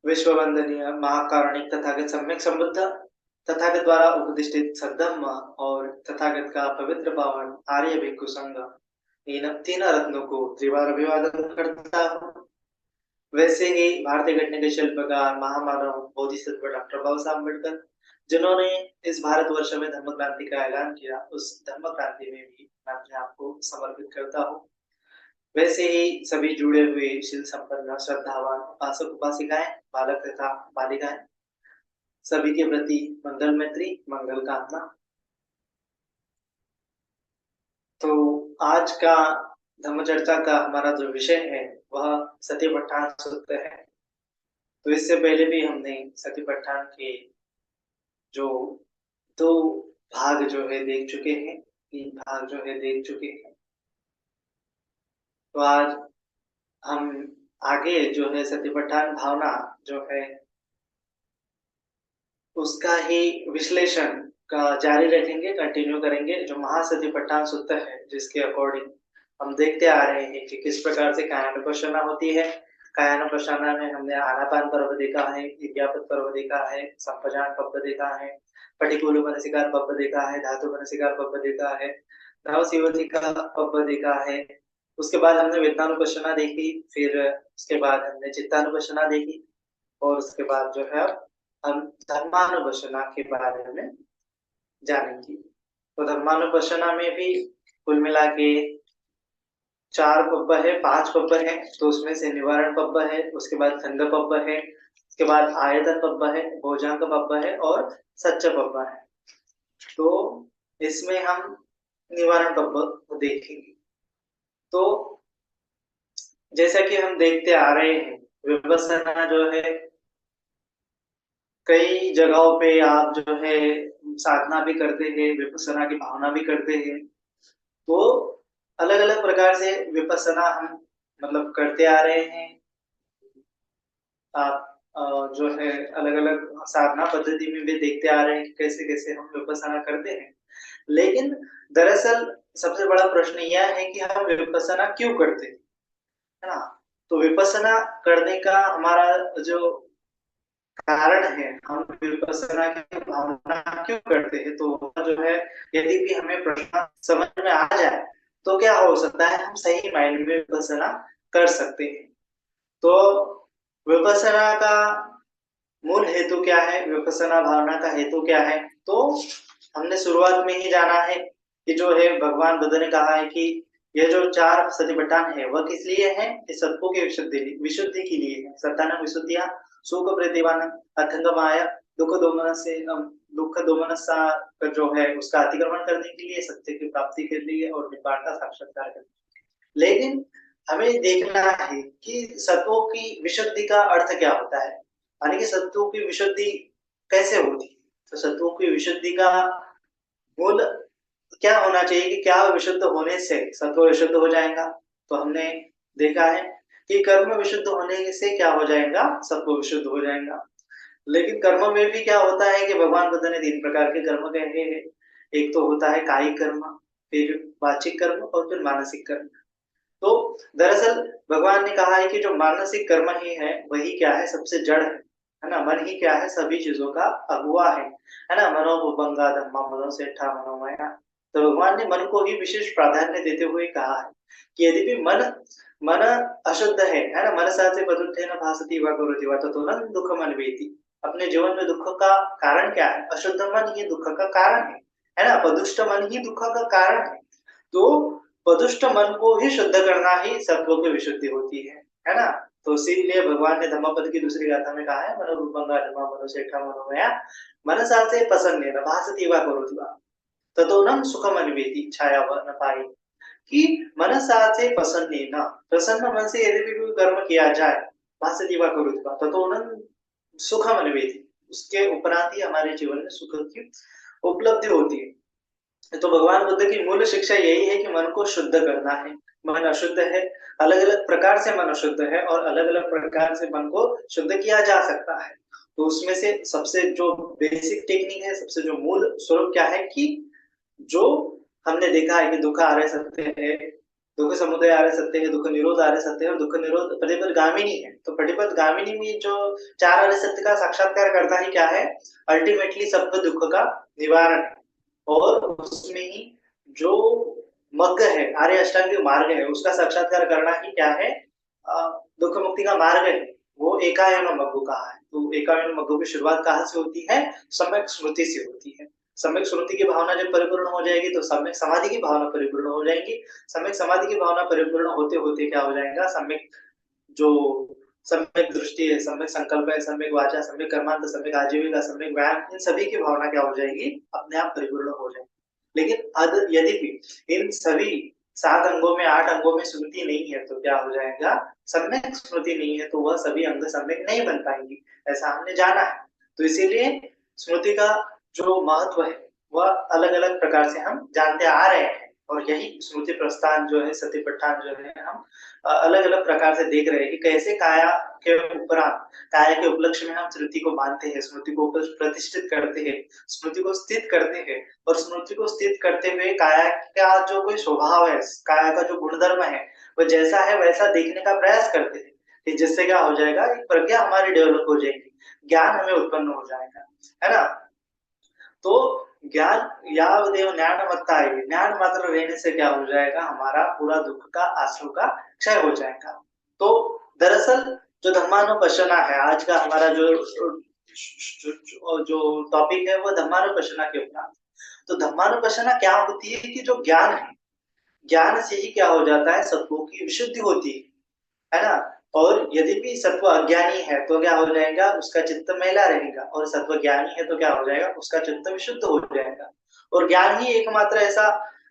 विश्व वंदनीय महाकारुणिक तथागत सम्यक संबुद्ध तथागत द्वारा उपदिष्टित सद्धम्म और तथागत का पवित्र पावन आर्य भिक्षु संघ इन तीन रत्नों को त्रिवार अभिवादन करता हूँ। वैसे ही भारतीय घटना के शिल्पकार महामानव बोधिसत्व डॉक्टर बाबा साहब अम्बेडकर जिन्होंने इस भारतवर्ष में धर्म क्रांति का ऐलान किया, उस धर्म क्रांति में भी मैं अपने आप को समर्पित करता हूँ। वैसे ही सभी जुड़े हुए शील संपन्न श्रद्धावान उपासक उपासिकाएं, बालक तथा बालिकाएं, सभी के प्रति मंगल मैत्री मंगल कामना। तो आज का धर्म चर्चा का हमारा जो विषय है वह सतीपट्ठान सूत्र है। तो इससे पहले भी हमने सतीपट्ठान के जो दो भाग जो है देख चुके हैं, तीन भाग जो है देख चुके हैं। तो आज हम आगे जो है सतीपट्ठान भावना जो है उसका ही विश्लेषण का जारी रखेंगे, कंटिन्यू करेंगे। जो महासतीपट्ठान सूत्र है जिसके अकॉर्डिंग हम देखते आ रहे हैं कि किस प्रकार से कायानुपश्यना होती है। कायानुपश्यना में हमने आनापान पर्व देखा है, इर्यापत पर्व देखा है, संपजान पर्व देखा है, पटिकुल मनसिकार पर्व देखा है, धातु मनसिकार पर्व देखा है, नवशिवतिका पर्व देखा है। उसके बाद हमने वेदनानुपश्यना देखी, फिर उसके बाद हमने चित्तानुपश्यना देखी और उसके बाद जो है हम धर्मानुपश्यना के बारे में जानेंगे। तो धर्मानुपश्यना में भी कुल मिला के 4 पब्ब है, 5 पब्ब है। तो उसमें से निवारण पब्ब है, उसके बाद खंड पब्ब है, उसके बाद आयतन पब्ब है, भोजांक पब्ब है और सच्च पब्ब है। तो इसमें हम निवारण पब्ब देखेंगे। तो जैसा कि हम देखते आ रहे हैं, विपස්සना जो है कई जगहों पे आप जो है साधना भी करते हैं, विपස්සना की भावना भी करते हैं। तो अलग-अलग प्रकार से विपස්සना हम मतलब करते आ रहे हैं। आप जो है अलग-अलग साधना पद्धति में भी देखते आ रहे हैं कि कैसे-कैसे हम विपස්සना करते हैं। लेकिन दरअसल सबसे बड़ा प्रश्न यह है कि हम विपස්සना क्यों करते हैं, है ना? तो विपස්සना करने का हमारा जो कारण है, हम विपස්සना की भावना क्यों करते हैं? तो वो जो है यदि भी हमें प्रश्न समझ में आ जाए, तो क्या हो सकता है हम सही मायने में विपස්සना कर सकते हैं। तो विपස්සना का मूल हेतु क्या है? विपස්සना भावना का हेतु क्या है? तो हमने शुरुआत में ही जाना है कि जो है भगवान बुद्ध ने कहा है कि ये जो 4 सतिपट्ठान है, वह किस लिए है? कि सत्वों की विशुद्धि के लिए है। सत्तानां विशुद्धियाँ, सुख प्रतिवानम्, अथंगमाय, दुःख दोमनस्सा का जो है उसका अतिक्रमण करने के लिए, सत्य की प्राप्ति के लिए और निब्बाण का साक्षात्कार करने के लिए। लेकिन हमें देखना है कि सत्वों की विशुद्धि का अर्थ क्या होता है? यानी कि सत्वों की विशुद्धि कैसे होती है? तो सत्वों की विशुद्धि का मूल क्या होना चाहिए कि क्या विशुद्ध होने से सत्व विशुद्ध हो जाएगा? तो हमने देखा है कि कर्म विशुद्ध होने से क्या हो जाएगा? सत्व विशुद्ध हो जाएगा। लेकिन कर्म में भी क्या होता है कि भगवान बुद्ध ने 3 प्रकार के कर्म कहे हैं। एक तो होता है कायिक कर्म, फिर वाचिक कर्म और फिर मानसिक कर्म। तो दरअसल भगवान ने कहा है कि जो मानसिक कर्म ही है, वही क्या है? सबसे जड़ है ना? मन ही क्या है? सभी चीज़ों का अगुवा है ना? मनोबुद्धंगा धम्मा मनोसेट्ठा मनोमया। तो भगवान ने मन को ही विशेष प्राधान्य देते हुए कहा है कि यदि भी मन मन अशुद्ध है ना? मनसा से पदुत्थेन भासते वा करोति वा ततो न दुःखमन्वेति। अपने जीवन में दुःख का कारण क्या है? अशुद्ध मन ही दुःख का कारण है ना? पदुष्ट मन ही दुःख का कारण है। तो पदुष्ट मन को ही शुद्ध करना ही सत्व की विशुद्धि होती है ना? तो इसीलिए भगवान ने धम्मपद की दूसरी गाथा में कहा है मनोरूपंगा धम्मा मनोसेट्ठा मनोमया मनसा से प्रसन्नेन भासते वा करोति वा ततो न सुखमन्वेति छाया व न पाहि। कि मनसा से प्रसन्नेन, प्रसन्न मन से यदि भी कोई कर्म किया जाए, भासते वा करोति वा ततो न सुखमन्वेति, उसके उपरांत ही हमारे जीवन में सुख की उपलब्धि होती है। तो भगवान बुद्ध की मूल शिक्षा यही है कि मन को शुद्ध करना है। मन अशुद्ध है, अलग-अलग प्रकार से मन अशुद्ध है और अलग-अलग प्रकार से मन को शुद्ध किया जा सकता है। तो उसमें से सबसे जो बेसिक टेक्निक है, सबसे जो मूल स्वरूप क्या है कि जो हमने देखा है कि दुःख आर्य सत्य है, दुख समुदय आर्य सत्य है, दुख निरोध आर्य सत्य है और दुख निरोध प्रतिपद गामिनी है। तो प्रतिपद गामिनी में जो चार आर्य सत्य का साक्षात्कार करता ही क्या है, अल्टीमेटली सब दुख का निवारण है। और उसमें ही जो मग्ग है, आर्य अष्टांगिक मार्ग है, उसका साक्षात्कार करना ही क्या है, दुख मुक्ति का मार्ग है। वो एकायन मग्गु कहा है। तो एकायन मग्गु की शुरुआत कहाँ से होती है, सम्यक स्मृति से होती है। सम्यक स्मृति की भावना जब परिपूर्ण हो जाएगी तो सम्यक समाधि की भावना परिपूर्ण हो जाएगी। सम्यक समाधि की भावना परिपूर्ण होते होते क्या हो जाएगा, सम्यक जो सम्यक दृष्टि है, सम्यक संकल्प है, सम्यक वाचा, सम्यक कर्मांत, सम्यक आजीविका, सम्यक व्यायाम, इन सभी की भावना क्या हो जाएगी, अपने आप परिपूर्ण हो जाएगी। लेकिन यदि इन सभी 7 अंगों में 8 अंगों में स्मृति नहीं है तो क्या हो जाएगा, सम्यक स्मृति नहीं है तो वह सभी अंग सम्यक नहीं बन पाएंगी, ऐसा हमने जाना है। तो इसीलिए स्मृति का जो महत्व है वह अलग-अलग प्रकार से हम जानते आ रहे हैं और यही स्मृति प्रस्थान जो है, सतिपट्ठान जो है, हम अलग-अलग प्रकार से देख रहे हैं कि कैसे काया के उपरांत, काया के उपलक्ष्य में हम स्मृति को मानते हैं, स्मृति को प्रतिष्ठित करते हैं, स्मृति को स्थित करते हैं और स्मृति को स्थित करते हुए काया का जो कोई स्वभाव है, काया का जो गुणधर्म है, वह जैसा है वैसा देखने का प्रयास करते हैं कि जिससे क्या हो जाएगा, एक प्रज्ञा हमारी डेवलप हो जाएगी, ज्ञान हमें उत्पन्न हो जाएगा, है ना? तो ज्ञान यावदेव ज्ञानमत्ता है, ज्ञान मात्र रहने से क्या हो जाएगा, हमारा पूरा दुख का आंसू का क्षय हो जाएगा। तो दरअसल जो धम्मानुपश्यना है, आज का हमारा जो टॉपिक है वो धम्मानुपश्यना के ऊपर। तो धम्मानुपश्यना क्या होती है कि जो ज्ञान है, ज्ञान से ही क्या हो जाता है, सत्वों की विशुद्धि होती है ना? और यदि भी सत्व अज्ञानी है तो क्या हो जाएगा, उसका चित्त मैला रहेगा और सत्व ज्ञानी है तो क्या हो जाएगा, उसका चित्त विशुद्ध हो जाएगा। और ज्ञान ही एकमात्र ऐसा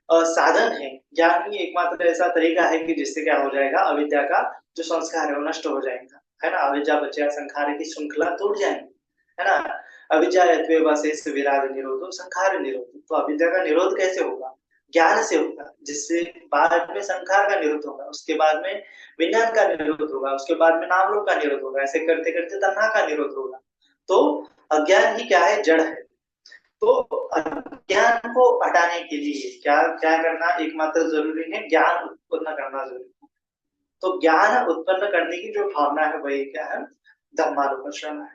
साधन है, ज्ञान ही एकमात्र ऐसा तरीका है कि जिससे क्या हो जाएगा, अविद्या का जो संस्कार है वो नष्ट हो जाएगा, है ना? अविद्या पच्चय संखार की श्रृंखला टूट जाएगी, है ना? अविद्या यत्वेव शेष विराग निरोधो संखार निरोधो। तो अविद्या का निरोध कैसे होगा, ज्ञान से होगा, जिससे बाद में संखार का निरोध होगा, उसके बाद में विज्ञान का निरोध होगा, उसके बाद में नाम रूप का निरोध होगा, ऐसे करते करते तन्हा का निरोध होगा। तो अज्ञान ही क्या है, जड़ है। तो अज्ञान को हटाने के लिए क्या क्या करना एकमात्र जरूरी है, ज्ञान उत्पन्न करना जरूरी है। तो ज्ञान उत्पन्न करने की जो भावना है वही क्या है, धम्मानुपश्यना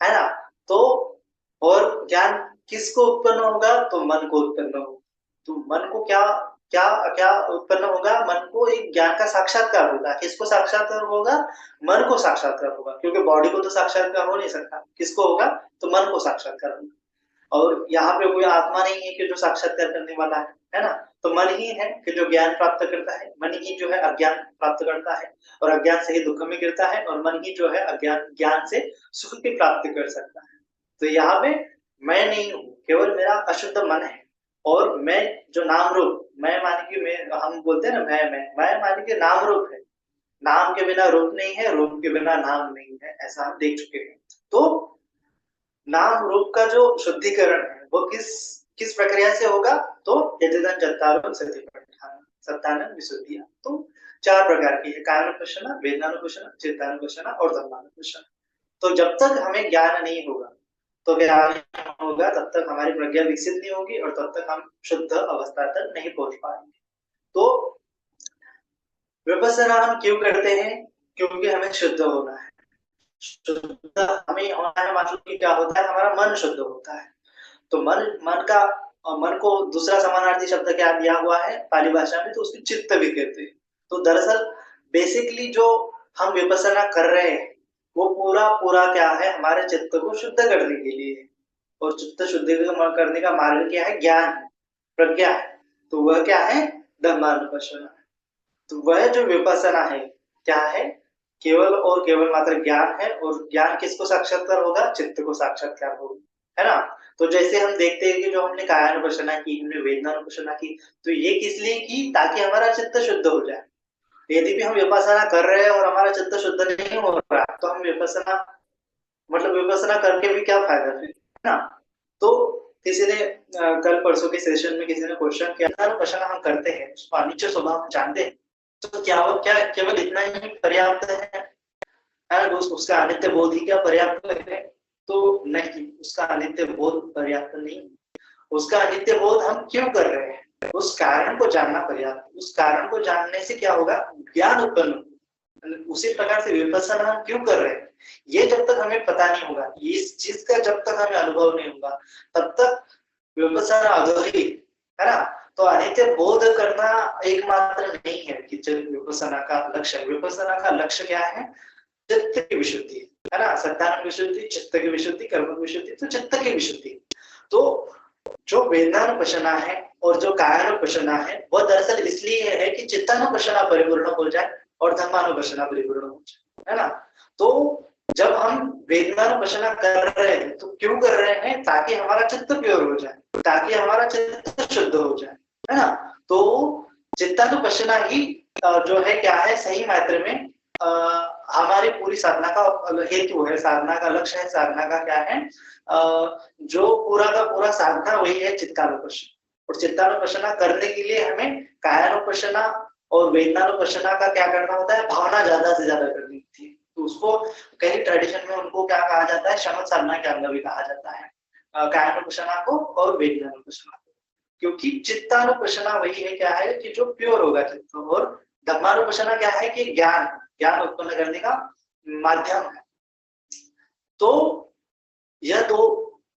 है ना? तो और ज्ञान किसको उत्पन्न होगा, तो मन को उत्पन्न होगा। तो मन को क्या क्या क्या उत्पन्न होगा, मन को एक ज्ञान का साक्षात्कार होगा। किसको साक्षात्कार होगा, मन को साक्षात्कार होगा, क्योंकि बॉडी को तो साक्षात्कार हो नहीं सकता, किसको होगा, तो मन को साक्षात्कार होगा। और यहाँ पे कोई आत्मा नहीं है कि जो साक्षात्कार करने वाला है ना? तो मन ही है कि जो ज्ञान प्राप्त करता है, मन ही जो है अज्ञान प्राप्त करता है और अज्ञान से ही दुख में गिरता है और मन ही जो है अज्ञान ज्ञान से सुख की प्राप्ति कर सकता है। तो यहाँ पे मैं नहीं हूँ, केवल मेरा अशुद्ध मन है और मैं जो नाम रूप, मैं माने कि मैं, हम बोलते हैं ना मैं माने कि नाम रूप है, नाम के बिना रूप नहीं है, रूप के बिना नाम नहीं है, ऐसा हम देख चुके हैं। तो नाम रूप का जो शुद्धिकरण है वो किस प्रक्रिया से होगा, तो यदिदं चत्तारो सतिपट्ठान सत्तानंद विशुद्धिया। तो 4 प्रकार की है, कायानुपश्यना, वेदनानुपश्यना, चित्तानुपश्यना और धम्मानुपश्यना। तो जब तक हमें ज्ञान नहीं होगा, तो ज्ञान नहीं होगा तब तक हमारी प्रज्ञा विकसित नहीं होगी और तब तक हम शुद्ध अवस्था तक नहीं पहुंच पाएंगे। तो विपश्यना हम क्यों करते हैं, क्योंकि हमें शुद्ध होना है। शुद्ध हमें होना है, मतलब कि क्या होता है, हमारा मन शुद्ध होता है। तो मन को दूसरा समानार्थी शब्द क्या दिया हुआ है पाली भाषा में, तो उसको चित्त भी कहते हैं। तो दरअसल बेसिकली जो हम विपश्यना कर रहे हैं वो पूरा क्या है, हमारे चित्त को शुद्ध करने के लिए। और चित्त शुद्ध करने का मार्ग क्या है, ज्ञान है, प्रज्ञा है। तो वह क्या है, धम्मानुपश्यना। तो वह जो विपश्यना है क्या है, केवल और केवल मात्र ज्ञान है। और ज्ञान किसको साक्षात्कार होगा, चित्त को साक्षात्कार होगा, है ना? तो जैसे हम देखते हैं कि जो हमने कायानुपश्यना की, हमने वेदनानुपश्यना की, तो ये किस लिए की, ताकि हमारा चित्त शुद्ध हो जाए। यदि भी हम विपश्यना कर रहे हैं और हमारा चित्त शुद्ध नहीं हो रहा तो हम विपश्यना मतलब विपश्यना करके भी क्या फायदा फिर, है ना? तो किसी ने कल परसों के सेशन में किसी ने क्वेश्चन किया था, विपश्यना हम करते हैं, उसका अनित्य स्वभाव हम जानते हैं, तो क्या वो क्या केवल इतना ही पर्याप्त है, उसका अनित्य बोध ही क्या पर्याप्त है? तो नहीं, उसका अनित्य बोध पर्याप्त नहीं। उसका अनित्य बोध हम क्यों कर रहे हैं, उस कारण को जानना पर्याप्त। उस कारण को जानने से क्या होगा, ज्ञान उत्पन्न होगा। उसी प्रकार से विपස්සना हम क्यों कर रहे हैं, ये जब तक हमें पता नहीं होगा, इस चीज का जब तक हमें अनुभव नहीं होगा, तब तक विपස්සना अधूरी है ना। तो अनित्य बोध करना एकमात्र नहीं है कि विपස්සना का लक्ष्य। विपස්සना का लक्ष्य क्या है, चित्त की विशुद्धि है ना। सत्यान विशुद्धि, चित्त की विशुद्धि, कर्म विशुद्धि, तो चित्त की विशुद्धि। तो जो वेदानुपश्यना है और जो कायानुपश्यना है, वह दरअसल इसलिए है कि चित्तानुपश्यना परिपूर्ण हो जाए और धम्मानुपश्यना परिपूर्ण हो जाए, है ना। तो जब हम वेदानुपश्यना कर रहे हैं तो क्यों कर रहे हैं, ताकि हमारा चित्त प्योर हो जाए, ताकि हमारा चित्त शुद्ध हो जाए, है ना। तो चित्तानुपश्यना ही जो है क्या है, सही मायने में हमारी पूरी साधना का हेतु है, साधना का लक्ष्य है, साधना का क्या है, जो पूरा का पूरा साधना वही है चित्तानुपश्यना। और चित्तानुपश्यना करने के लिए हमें कायानुपश्यना और वेदनानुपश्यना का क्या करना होता है, भावना ज्यादा से ज्यादा करनी होती है। तो उसको कई ट्रेडिशन में उनको क्या कहा जाता है, शमन साधना के अंग भी कहा जाता है, कायानुपश्यना को और वेदनानुपश्यना को। क्योंकि चित्तानुपश्यना वही है क्या है कि जो प्योर होगा चित्त, और धम्मानुपश्यना क्या है कि ज्ञान ज्ञान उत्पन्न करने का माध्यम है। तो यह दो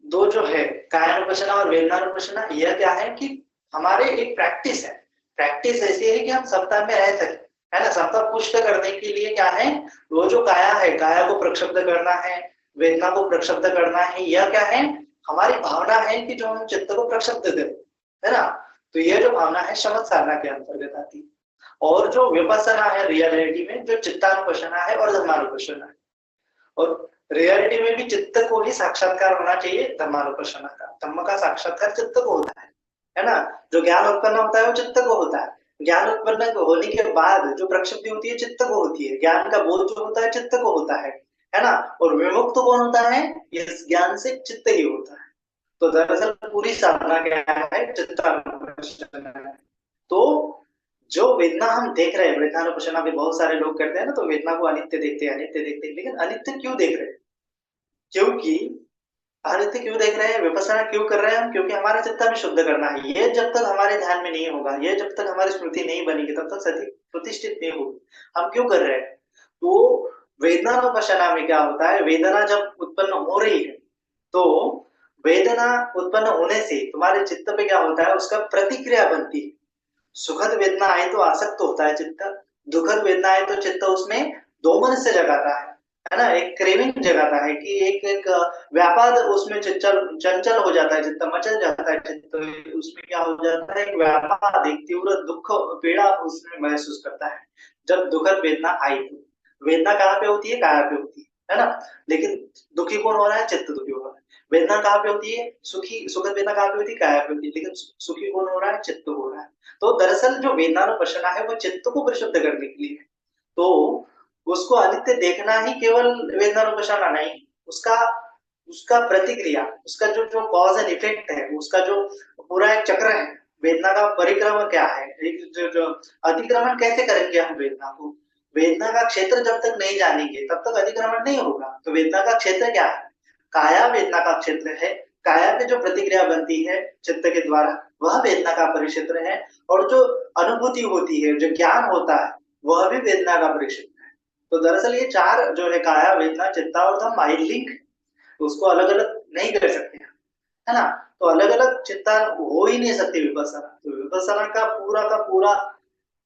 दो जो है, कायानुपश्यना और वेदनानुपश्यना, यह क्या है कि हमारे एक प्रैक्टिस है। प्रैक्टिस ऐसी है कि हम सप्ताह में रह सके, है ना। सप्ताह पुष्ट करने के लिए क्या है, वो जो काया है, काया को प्रक्षुब्ध करना है, वेदना को प्रक्षुब्ध करना है, यह क्या है, हमारी भावना है कि जो हम चित्त को प्रक्षुब्ध करें, है ना। तो यह जो भावना है शमन साधना के अंतर्गत आती है। और जो विपස්සना है रियलिटी में, जो चित्तानुपश्यना है और धम्मानुपश्यना है। और रियलिटी में भी चित्त को ही साक्षात्कार होना चाहिए धम्मानुपश्यना का। धम्म का साक्षात्कार चित्त को होता है ना। जो ज्ञान उत्पन्न होता है वो चित्त को होता है। ज्ञान उत्पन्न होने के बाद जो प्रक्षुब्धि होती है चित्त को होती है। ज्ञान का बोध जो होता है चित्त को होता है ना। और विमुक्त कौन होता है, इस ज्ञान से चित्त ही होता है। तो दरअसल पूरी साधना क्या है, चित्तानुपश्यना है। तो जो वेदना हम देख रहे हैं, वेदनानुपश्यना भी बहुत सारे लोग करते हैं ना, तो वेदना को अनित्य देखते हैं, अनित्य देखते हैं। लेकिन अनित्य क्यों देख रहे हैं, क्योंकि अनित्य क्यों देख रहे हैं, विपස්සना क्यों कर रहे हैं हम, क्योंकि हमारा चित्त में शुद्ध करना है। ये जब तक हमारे ध्यान में नहीं होगा, ये जब तक हमारी स्मृति नहीं बनेगी, तब तक सती प्रतिष्ठित नहीं होगी। हम क्यों कर रहे हैं, तो वेदनानुपश्यना में क्या होता है, वेदना जब उत्पन्न हो रही है, तो वेदना उत्पन्न होने से तुम्हारे चित्त पे क्या होता है, उसका प्रतिक्रिया बनती है। सुखद वेदना आए तो आसक्त होता है चित्त, दुखद वेदना आए तो चित्त उसमें दोमन से जगाता है ना। एक क्रेविंग जगाता है कि एक व्यापाद उसमें चंचल हो जाता है चित्त, मचल जाता है चित्त। उसमें क्या हो जाता है, एक व्यापाद, एक तीव्र दुख पीड़ा उसमें महसूस करता है। जब दुखद वेदना आई तो वेदना कहाँ पे होती है, काया पे होती है ना। लेकिन दुखी कौन हो रहा है, चित्त दुखी हो रहा है। वेदना कहाँ पे होती है, सुखी सुखद वेदना कहाँ पे होती है, काया पे होती है। लेकिन सुखी कौन हो रहा है, चित्त हो रहा है। तो दरअसल जो वेदनानुपश्यना है वो चित्त को परिशुद्ध करने के लिए है। तो उसको अनित्य देखना ही केवल वेदनानुपश्यना नहीं, उसका उसका प्रतिक्रिया, उसका जो जो कॉज एंड इफेक्ट है, उसका जो पूरा एक चक्र है। वेदना का परिक्रमण क्या है, एक जो अतिक्रमण कैसे करेंगे हम वेदना को। वेदना का क्षेत्र जब तक नहीं जानेंगे तब तक अतिक्रमण नहीं होगा। तो वेदना का क्षेत्र क्या है, काया वेदना का क्षेत्र है। काया पे जो प्रतिक्रिया बनती है चित्त के द्वारा, वह वेदना का परिक्षेत्र है। और जो अनुभूति होती है, जो ज्ञान होता है, वह भी वेदना का परिक्षेत्र है। तो दरअसल ये चार जो है, काया वेदना चित्ता और धम्मा, लिंक, उसको अलग अलग नहीं कर सकते, है ना। तो अलग अलग चिंता हो ही नहीं सकती विपස්සना। तो विपස්සना का पूरा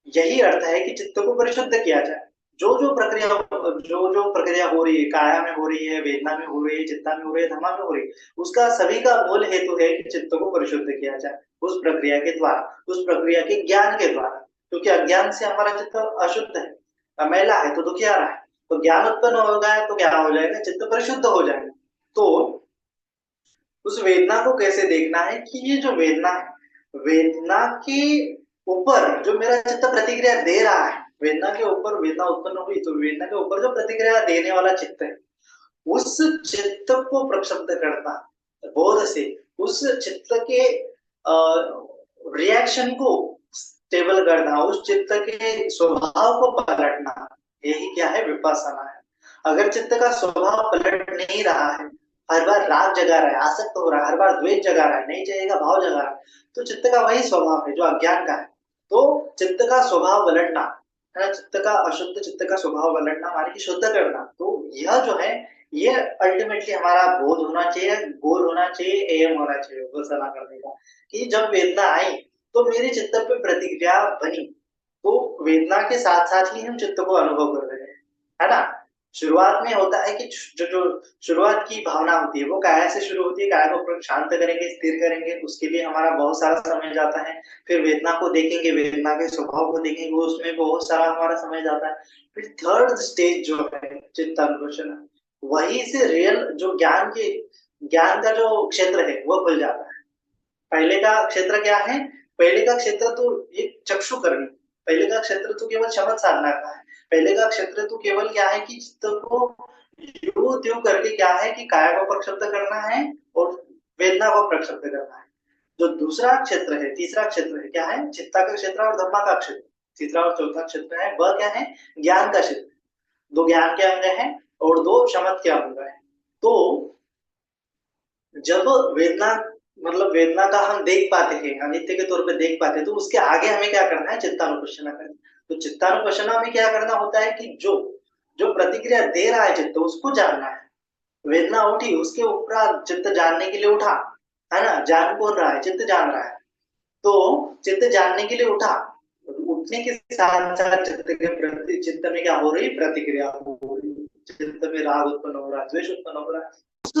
यही अर्थ है कि चित्त को परिशुद्ध किया जाए। जो प्रक्रिया हो रही है, काया में हो रही है, वेदना में हो रही है, चित्ता में हो रही है, धम्मा में हो रही है, उसका सभी का मूल हेतु है कि चित्त को परिशुद्ध किया जाए उस प्रक्रिया के द्वारा, उस प्रक्रिया के ज्ञान के द्वारा। क्योंकि अज्ञान से हमारा चित्त अशुद्ध है, मैला है, तो दुखियारा है। तो ज्ञान उत्पन्न होगा तो क्या हो जाएगा, चित्त परिशुद्ध हो जाएगा। तो उस वेदना को कैसे देखना है कि ये जो वेदना है, वेदना के ऊपर जो मेरा चित्त प्रतिक्रिया दे रहा है, वेदना के ऊपर वेदना उत्पन्न हुई तो वेदना के ऊपर जो प्रतिक्रिया देने वाला चित्त है, उस चित्त को प्रक्षुब्ध करना बोध से, उस चित्त के रिएक्शन को स्टेबल करना, उस चित्त के स्वभाव को पलटना, यही क्या है, विपස්සना है। अगर चित्त का स्वभाव पलट नहीं रहा है हर बार राग जगा रहा है, आसक्त हो रहा है, हर बार द्वेष जगा रहा है, नहीं चाहिएगा भाव जगा रहा है, तो चित्त का वही स्वभाव है जो अज्ञान का है। तो चित्त का स्वभाव पलटना है ना, चित्त का अशुद्ध चित्त का स्वभाव पलटना माने कि शुद्ध करना। तो यह जो है ये अल्टीमेटली हमारा बोध होना चाहिए, गोल होना चाहिए, एम होना चाहिए उपासना करने का, कि जब वेदना आई तो मेरे चित्त पे प्रतिक्रिया बनी, तो वेदना के साथ-साथ ही हम चित्त को अनुभव कर रहे हैं, है ना? शुरुआत में होता है कि जो जो शुरुआत की भावना होती है वो काया से शुरू होती है, काया को शांत करेंगे, स्थिर करेंगे, उसके लिए हमारा बहुत सारा समय जाता है। फिर वेदना को देखेंगे, वेदना के स्वभाव को देखेंगे, वो उसमें बहुत सारा हमारा समय जाता है। फिर थर्ड स्टेज जो है चित्तान्वेषण, वहीं से रियल जो ज्ञान का जो क्षेत्र है वो खुल जाता है। पहले का क्षेत्र क्या है? पहले का क्षेत्र तो ये चक्षुकर्मी, पहले का क्षेत्र तो केवल शमन साधना का है। पहले का क्षेत्र तो केवल क्या है कि चित्त को यूँ-त्यों करके क्या है कि काया को प्रक्षुब्ध करना है और वेदना को प्रक्षुब्ध करना है। जो दूसरा क्षेत्र है, तीसरा क्षेत्र है, क्या है? चित्ता का क्षेत्र और धम्मा का क्षेत्र। तीसरा और चौथा क्षेत्र है, वह क्या है? ज्ञान का क्षेत्र। 2 ज्ञान के अंग हैं और 2 शमन के अंग हैं। तो जब वेदना वेदना का हम देख पाते हैं, अनित्य के तौर पे देख पाते हैं, तो उसके आगे हमें क्या करना है? चित्तानुपश्यना करना है। तो चित्तानुपश्यना में क्या करना होता है कि जो जो प्रतिक्रिया दे रहा है चित्त, उसको जानना है। वेदना उठी, उसके उपरांत चित्त जानने के लिए उठा, है ना? जान कौन रहा है? चित्त जान रहा है। तो चित्त जानने के लिए उठा, उठने के साथ-साथ चित्त के प्रति चित्त में क्या हो रही? प्रतिक्रिया हो रही है। चित्त में राग उत्पन्न हो रहा है, द्वेष उत्पन्न हो रहा है।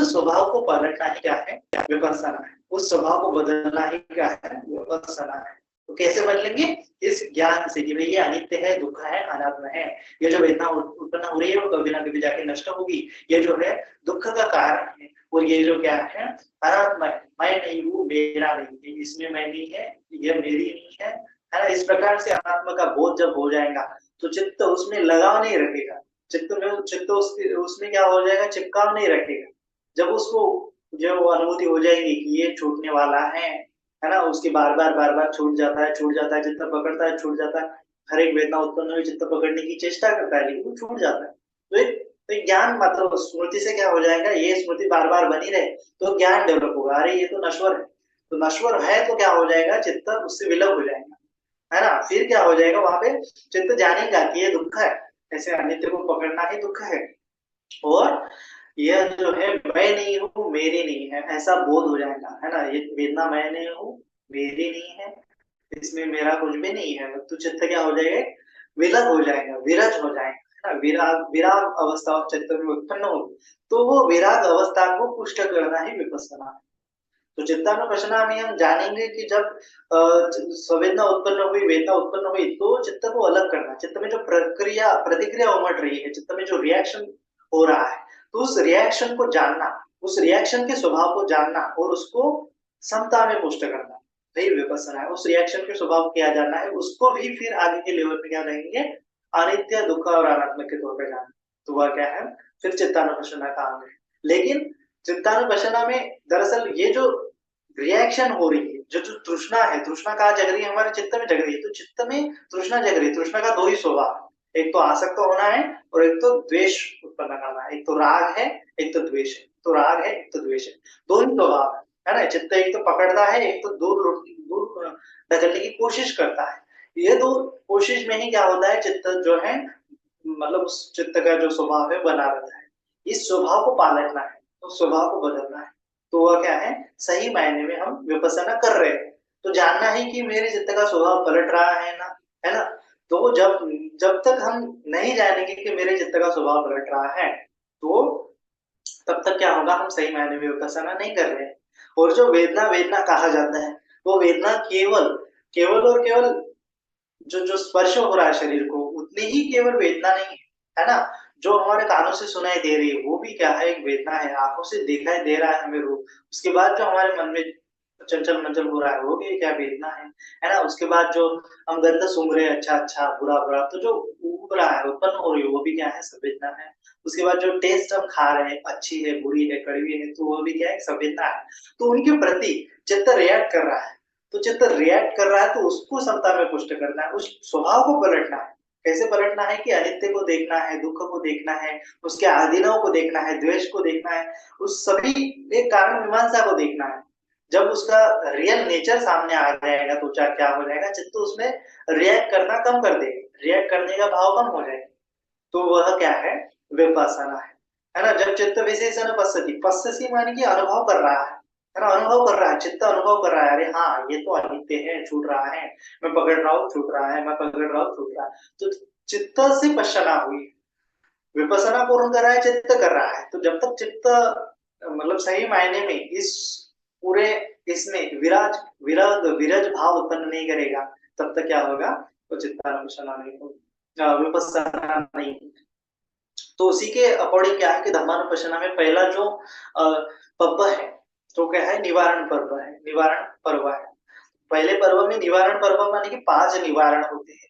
उस स्वभाव को पलटना ही क्या है? विपස්සना है। उस स्वभाव को बदलना ही क्या है? विपස්සना है। तो कैसे बदलेंगे? इस ज्ञान से कि भई ये अनित्य है, दुःख है, अनात्म है। ये जो वेदना उत्पन्न हो रही है वो कभी ना कभी जाके नष्ट होगी। ये जो है दुःख का कारण है और ये जो क्या है? अनात्मा है। मैं नहीं हूँ, मेरा नहीं है, इसमें मैं नहीं है, ये मेरी नहीं है, है ना? इस प्रकार से अनात्मा का बोध जब हो जाएगा, तो चित्त उसमें लगाव नहीं रखेगा। चित्त उसमें क्या हो जाएगा? चिपकाव नहीं रखेगा। जब उसको जो अनुभूति हो जाएगी कि ये छूटने वाला है ना? उसकी बार-बार छूट जाता है, चित्त पकड़ता है, छूट जाता है। हर एक वेदना उत्पन्न हुई, चित्त पकड़ने की चेष्टा करता है, लेकिन वो छूट जाता है। तो एक ज्ञान स्मृति से क्या हो जाएगा? ये स्मृति बार-बार बनी रहे, तो ज्ञान डेवलप होगा। अरे ये तो नश्वर है। तो नश्वर है तो क्या हो जाएगा? चित्त उससे विलग हो जाएगा, है ना? फिर क्या हो जाएगा? वहाँ पे चित्त जानेगा कि ये दुःख है, ऐसे अनित्य को पकड़ना ही दुःख है और यह जो है मैं नहीं हूँ, मेरी नहीं है, ऐसा बोध हो जाएगा, है ना? ये वेदना मैं नहीं हूँ, मेरी नहीं है, इसमें मेरा कुछ भी नहीं है। तो चित्त क्या हो जाएगा? विलग हो जाएगा, विरज हो जाएगा, है ना? विराग विराग अवस्था चित्त में उत्पन्न होगी। तो वो विराग अवस्था को पुष्ट करना ही विपස්සना है। तो चित्तानुपश्यना में हम जानेंगे कि जब संवेदना उत्पन्न हुई, वेदना उत्पन्न हुई, तो चित्त को अलग करना। चित्त में जो प्रतिक्रिया उमड़ रही है, चित्त में जो रिएक्शन हो रहा है, तो उस रिएक्शन को जानना, उस रिएक्शन के स्वभाव को जानना और उसको समता में पुष्ट करना, वही विपස්සना है। उस रिएक्शन के स्वभाव क्या जानना है, उसको भी फिर आगे के लेवल पे क्या कहेंगे? अनित्य, दुःख और अनात्म के तौर पे जानना। तो वह क्या है? फिर चित्तानुपश्यना का अंग है। लेकिन चित्तानुपश्यना में दरअसल ये जो रिएक्शन हो रही है, जो जो तृष्णा है, तृष्णा कहाँ जग रही है? हमारे चित्त में जग रही है। तो चित्त में तृष्णा जग रही है। तृष्णा का 2 ही स्वभाव है, एक तो आसक्त होना है और एक तो द्वेष उत्पन्न करना है। एक तो राग है, एक तो द्वेष है। तो राग है, एक तो द्वेष है। 2 ही स्वभाव है ना? चित्त एक तो पकड़ता है, एक तो दूर ढकेलने की कोशिश करता है। ये 2 कोशिश में ही क्या होता है? चित्त जो है उस चित्त का जो स्वभाव है बना रहता है। इस स्वभाव को पालटना है, उस स्वभाव को बदलना है। तो वह क्या है? सही मायने में हम विपස්සना कर रहे हैं। तो जानना है कि मेरे चित्त का स्वभाव पलट रहा है ना? तो जब जब तक हम नहीं जानेंगे कि मेरे चित्त का स्वभाव पलट रहा है, तो तब तक क्या होगा? हम सही मायने में विपස්සना नहीं कर रहे हैं। और जो वेदना वेदना कहा जाता है, वो वेदना केवल केवल और केवल जो जो स्पर्श हो रहा है शरीर को, उतनी ही केवल वेदना नहीं है ना? जो हमारे कानों से सुनाई दे रही है, वो भी क्या है? एक वेदना है। आँखों से दिखाई दे रहा है हमें रूप। उसके बाद जो हमारे मन में चंचल-मंचल हो रहा है, वो भी क्या वेदना है ना? उसके बाद जो हम गंध सूँघ रहे हैं, अच्छा-अच्छा, बुरा-बुरा, तो जो उब रहा है, उत्पन्न हो रही है, वो भी क्या है? संवेदना है। उसके बाद जो टेस्ट हम खा रहे हैं, अच्छी है, बुरी है, कड़वी है, तो वो भी क्या है? संवेदना है। तो उनके प्रति चित्त रिएक्ट कर रहा है। तो चित्त रिएक्ट कर रहा है तो उसको समता में पुष्ट करना है, उस स्वभाव को पलटना है। कैसे पलटना है कि अनित्य को देखना है, दुःख को देखना है, उसके अधीनों को देखना है, द्वेष को देखना है, उस सभी एक कारण मीमांसा को देखना है। जब उसका रियल नेचर सामने आ जाएगा तो क्या हो जाएगा, चित्त उसमें रिएक्ट करना कम कर देगा, रिएक्ट करने का भाव कम हो जाएगा। तो वह क्या है, विपස්සना है ना? जब चित्त विशेषण पश्यति, पश्यति माने कि अनुभव कर रहा है ना? अनुभव कर रहा है, चित्त अनुभव कर रहा है, अरे हाँ ये तो अनित्य है, छूट रहा है, मैं पकड़ रहा हूँ छूट रहा है, मैं पकड़ रहा हूँ छूट रहा है। तो चित्त से पश्चना हुई, विपස්සना कौन कर रहा है, चित्त कर रहा है। तो जब तक चित्त मतलब सही मायने में इस पूरे इसमें विराग विरज भाव उत्पन्न नहीं करेगा, तब तक क्या होगा, तो चित्तानुपश्यना नहीं होगा, विपස්සना नहीं होगी। तो उसी के अकॉर्डिंग क्या है कि धम्मानुपश्यना में पहला जो पर्व है, तो क्या है, निवारण पर्व है, निवारण पर्व है। पहले पर्व में निवारण पर्व माने कि 5 निवारण होते हैं।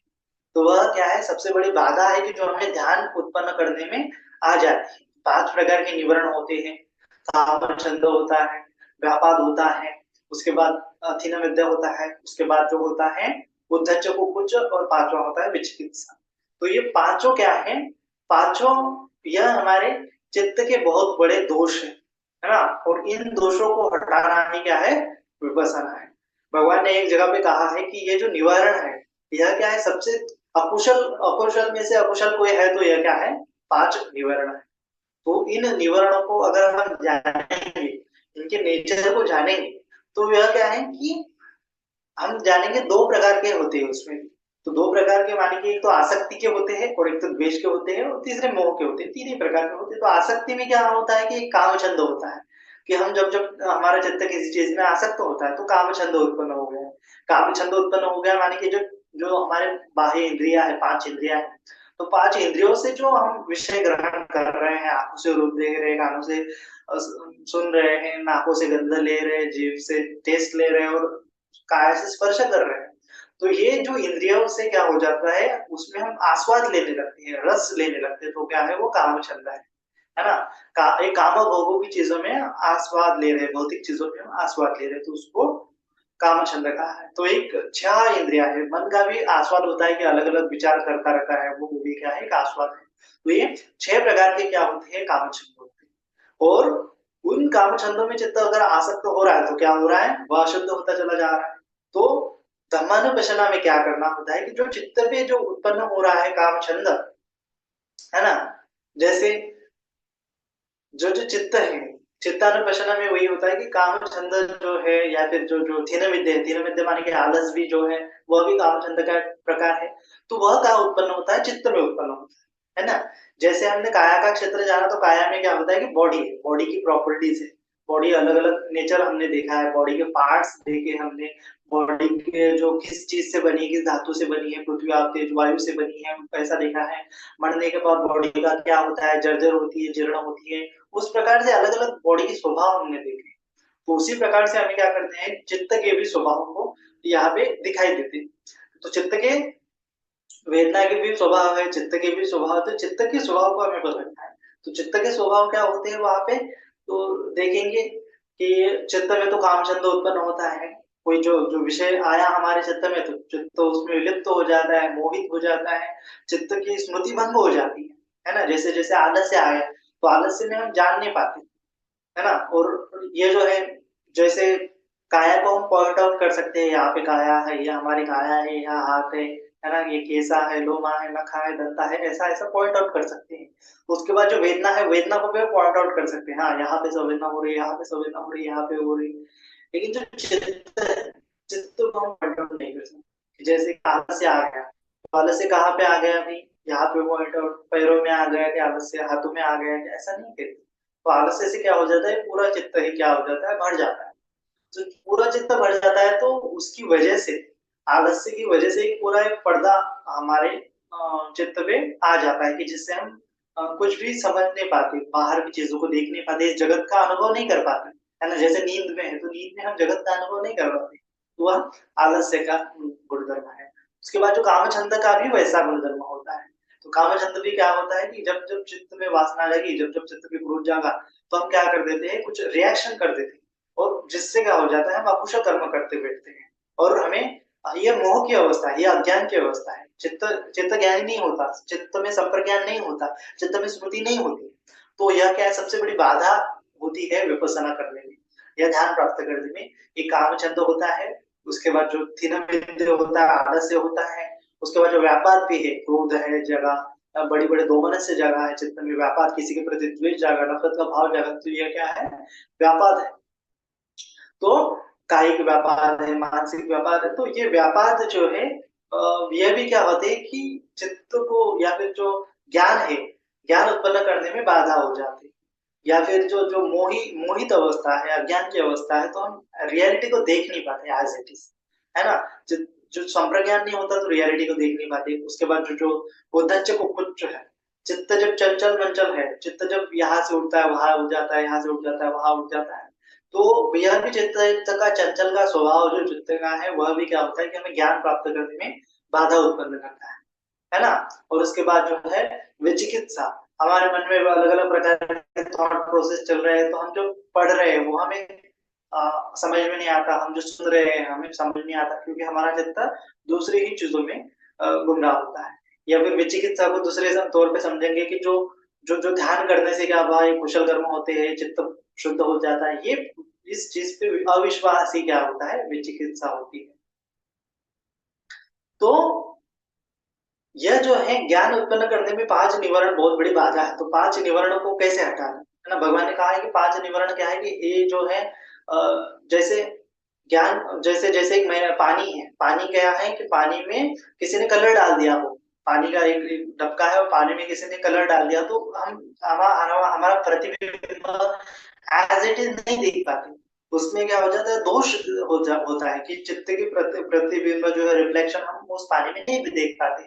तो वह क्या है, सबसे बड़ी बाधा है कि जो हमें ध्यान उत्पन्न करने में आ जाए। 5 प्रकार के निवारण होते हैं, काम छंद होता है, व्यापाद होता है, उसके बाद अथीन विद्या होता है, उसके बाद जो होता है उद्धच्च कुकुच्च, और 5वां होता है विचिकित्सा। तो ये पांचों क्या है, पांचों यह हमारे चित्त के बहुत बड़े दोष है ना? और इन दोषों को हटाना ही क्या है, विपස්සना है। भगवान ने एक जगह पे कहा है कि ये जो निवारण है, यह क्या है, सबसे अकुशल अकुशल में से अकुशल कोई है तो यह क्या है, 5 निवारण है। तो इन निवारणों को अगर हम जानेंगे, इनके नेचर को जानेंगे, तो यह क्या है कि हम जानेंगे 2 प्रकार के होते हैं उसमें। तो 2 प्रकार के माने कि एक तो आसक्ति के होते हैं और एक तो द्वेष के होते हैं और तीसरे मोह के होते हैं, 3 ही प्रकार के होते हैं। तो आसक्ति में क्या होता है कि एक कामछंद होता है, कि हम जब हमारा चित्त किसी चीज़ में आसक्त होता है तो कामछंद उत्पन्न हो गया। कामछंद उत्पन्न हो गया माने कि जो जो हमारे बाह्य इंद्रियाँ हैं, 5 इंद्रियाँ हैं, तो 5 इंद्रियों से जो हम विषय ग्रहण कर रहे हैं, आँखों से रूप देख रहे हैं, कानों से सुन रहे हैं, नाकों से गंध ले रहे हैं, जीभ से टेस्ट ले रहे हैं और काय से स्पर्श कर रहे हैं। तो ये जो इंद्रियों से क्या हो जाता है, उसमें हम आस्वाद लेने लगते हैं, रस लेने लगते हैं, तो क्या है, वो काम छंद है ना? एक काम भोगों की चीजों में आस्वाद ले रहे हैं, भौतिक चीजों में हम आस्वाद ले रहे हैं, तो उसको काम छंद कहा है। तो एक 6 इंद्रिया है, मन का भी आस्वाद होता है कि अलग-अलग विचार करता रहता है, वो भी क्या है, एक आस्वाद है। तो ये 6 प्रकार के क्या होते हैं, काम छंद होते हैं। और उन काम छंदों में चित्त अगर आसक्त हो रहा है, तो क्या हो रहा है, वह अशुद्ध होता चला जा रहा है। तो धम्मानुपश्यना में क्या करना होता है कि जो चित्त पे जो उत्पन्न हो रहा है काम छंद, है ना? जैसे जो चित्त है, चित्तानुपश्यना में वही होता है कि काम छंद जो है, या फिर जो जो थीन विद्या है, थीन विद्या माने कि आलस भी जो है, वह भी काम छंद का प्रकार है। तो वह कहाँ उत्पन्न होता है, चित्त में उत्पन्न होता है ना? जैसे हमने काया का क्षेत्र जाना, तो काया में क्या होता है कि बॉडी है, बॉडी की प्रॉपर्टीज है, बॉडी अलग-अलग नेचर हमने देखा है, बॉडी के पार्ट्स देखे हमने, बॉडी के जो किस चीज़ से बनी है, किस धातु से बनी है, पृथ्वी, आप, तेज, वायु से बनी है, ऐसा देखा है। मरने के बाद बॉडी का क्या होता है, जर्जर होती है, जीर्ण होती है, उस प्रकार से अलग-अलग बॉडी के स्वभाव हमने देखे। तो उसी प्रकार से हमें क्या करते हैं, चित्त के भी स्वभाव को यहाँ पे दिखाई देते हैं। तो चित्त के वेदना के भी स्वभाव है, चित्त के भी स्वभाव, तो चित्त के स्वभाव को हमें बदलना है। तो चित्त के स्वभाव क्या होते हैं वहाँ पे, तो देखेंगे कि चित्त में तो कामछंद उत्पन्न होता है। कोई जो जो विषय आया हमारे चित्त में, तो चित्त उसमें लिप्त हो जाता है, मोहित हो जाता है, चित्त की स्मृति भंग हो जाती है ना? जैसे-जैसे आलस्य आया, तो आलस्य में हम जान नहीं पाते, है ना? और ये जो है, जैसे काया को हम पॉइंट आउट कर सकते हैं, यहाँ पे काया है, ये हमारी काया है, यहाँ हाथ है ना? ये केसा है, लोमा है, नखा है, दंता है, ऐसा-ऐसा पॉइंट आउट कर सकते हैं। उसके बाद जो वेदना है, वेदना को भी पॉइंट आउट कर सकते हैं। हाँ, यहाँ पे संवेदना हो रही है, यहाँ पे संवेदना हो रही है, यहाँ पे हो रही है। लेकिन जो चित्त है, चित्त को हम पॉइंट आउट नहीं कर सकते। जैसे आलस्य आ गया, तो आलस्य कहाँ पे आ गया अभी? यहाँ पे पॉइंट आउट, पैरों में आ गया कि आलस्य, हाथों में आ गया कि, ऐसा नहीं कहते। तो आलस्य से क्या हो जाता है, पूरा चित्त ही क्या हो जाता है, भर जाता है। तो पूरा चित्त भर जाता है, तो उसकी वजह से, आलस्य की वजह से एक पूरा एक पर्दा हमारे चित्त पे आ जाता है कि जिससे हम कुछ भी समझ नहीं पाते, बाहर की चीज़ों को देख नहीं पाते, इस जगत का अनुभव नहीं कर पाते, है ना? जैसे नींद में है, तो नींद में हम जगत का अनुभव नहीं कर पाते, तो वह आलस्य का गुणधर्म है। उसके बाद जो कामछंद का भी वैसा गुणधर्म होता है। तो कामछंद भी क्या होता है कि जब-जब चित्त में वासना जगी, जब-जब चित्त में क्रोध जागा, तो हम क्या कर देते हैं, कुछ रिएक्शन कर देते हैं। और जिससे क्या हो जाता है, हम अकुशल कर्म करते बैठते हैं और हमें ये मोह की अवस्था है, ये अज्ञान की अवस्था है। चित्त चित्त ज्ञान ही नहीं होता, चित्त में संप्रज्ञान नहीं होता, चित्त में स्मृति नहीं होती, तो यह क्या है, सबसे बड़ी बाधा होती है विपස්සना करने में या ध्यान प्राप्त करने में। ये कामचंद होता है, उसके बाद जो थिनमिद्य होता है, आलस्य होता है, उसके बाद जो व्यापार भी है, क्रोध है जगह, बड़ी बड़े दोमनस्य जगह है चित्त में, व्यापार किसी के प्रति द्वेष जागा, नफरत का भाव जागा, तो यह क्या है, व्यापार है। तो कायिक व्यापार है, मानसिक व्यापार है, तो ये व्यापार जो है यह भी क्या होते हैं कि चित्त को या फिर जो ज्ञान है, ज्ञान उत्पन्न करने में बाधा हो जाती है, या फिर जो जो मोहित अवस्था है, अज्ञान की अवस्था है, तो हम रियलिटी को देख नहीं पाते एज इट इज, है ना। जो जो संप्रज्ञान नहीं होता तो रियलिटी को देख नहीं पाते। उसके बाद जो जो उद्धच्च कुक्कुच्च है, चित्त जब चंचल मंचल है, चित्त जब यहाँ से उठता है वहां उठ जाता है, यहाँ से उठ जाता है वहां उठ जाता है, तो यह भी चित्त का चंचल का स्वभाव जो चित्त का है, वह भी क्या होता है कि हमें ज्ञान प्राप्त करने में बाधा उत्पन्न करता है ना। और उसके बाद जो है विचिकित्सा, हमारे मन में अलग अलग प्रकार के थॉट प्रोसेस चल रहे हैं, तो हम जो पढ़ रहे हैं वो हमें समझ में नहीं आता, हम जो सुन रहे हैं हमें समझ नहीं आता, क्योंकि हमारा चित्त दूसरी ही चीजों में गुमराह होता है। या फिर विचिकित्सा को दूसरे तौर पे समझेंगे कि जो जो जो ध्यान करने से क्या हुआ, ये कुशल कर्म होते हैं, चित्त शुद्ध हो जाता है, ये इस चीज पे अविश्वास ही क्या होता है, विचिकित्सा होती है। तो यह जो है ज्ञान उत्पन्न करने में पांच निवरण बहुत बड़ी बाधा है। तो पांच निवरणों को कैसे हटाना है ना, भगवान ने कहा है कि पांच निवरण क्या है कि ये जो है जैसे ज्ञान, जैसे जैसे एक मैं पानी है, पानी क्या है कि पानी में किसी ने कलर डाल दिया हो, पानी का एक डबका है और पानी में किसी ने कलर डाल दिया, तो हम हमारा प्रतिबिंब एज इट इज नहीं देख पाते, उसमें क्या हो जाता है, दोष होता है कि चित्त की प्रतिबिंब जो है, रिफ्लेक्शन, हम उस पानी में नहीं भी देख पाते।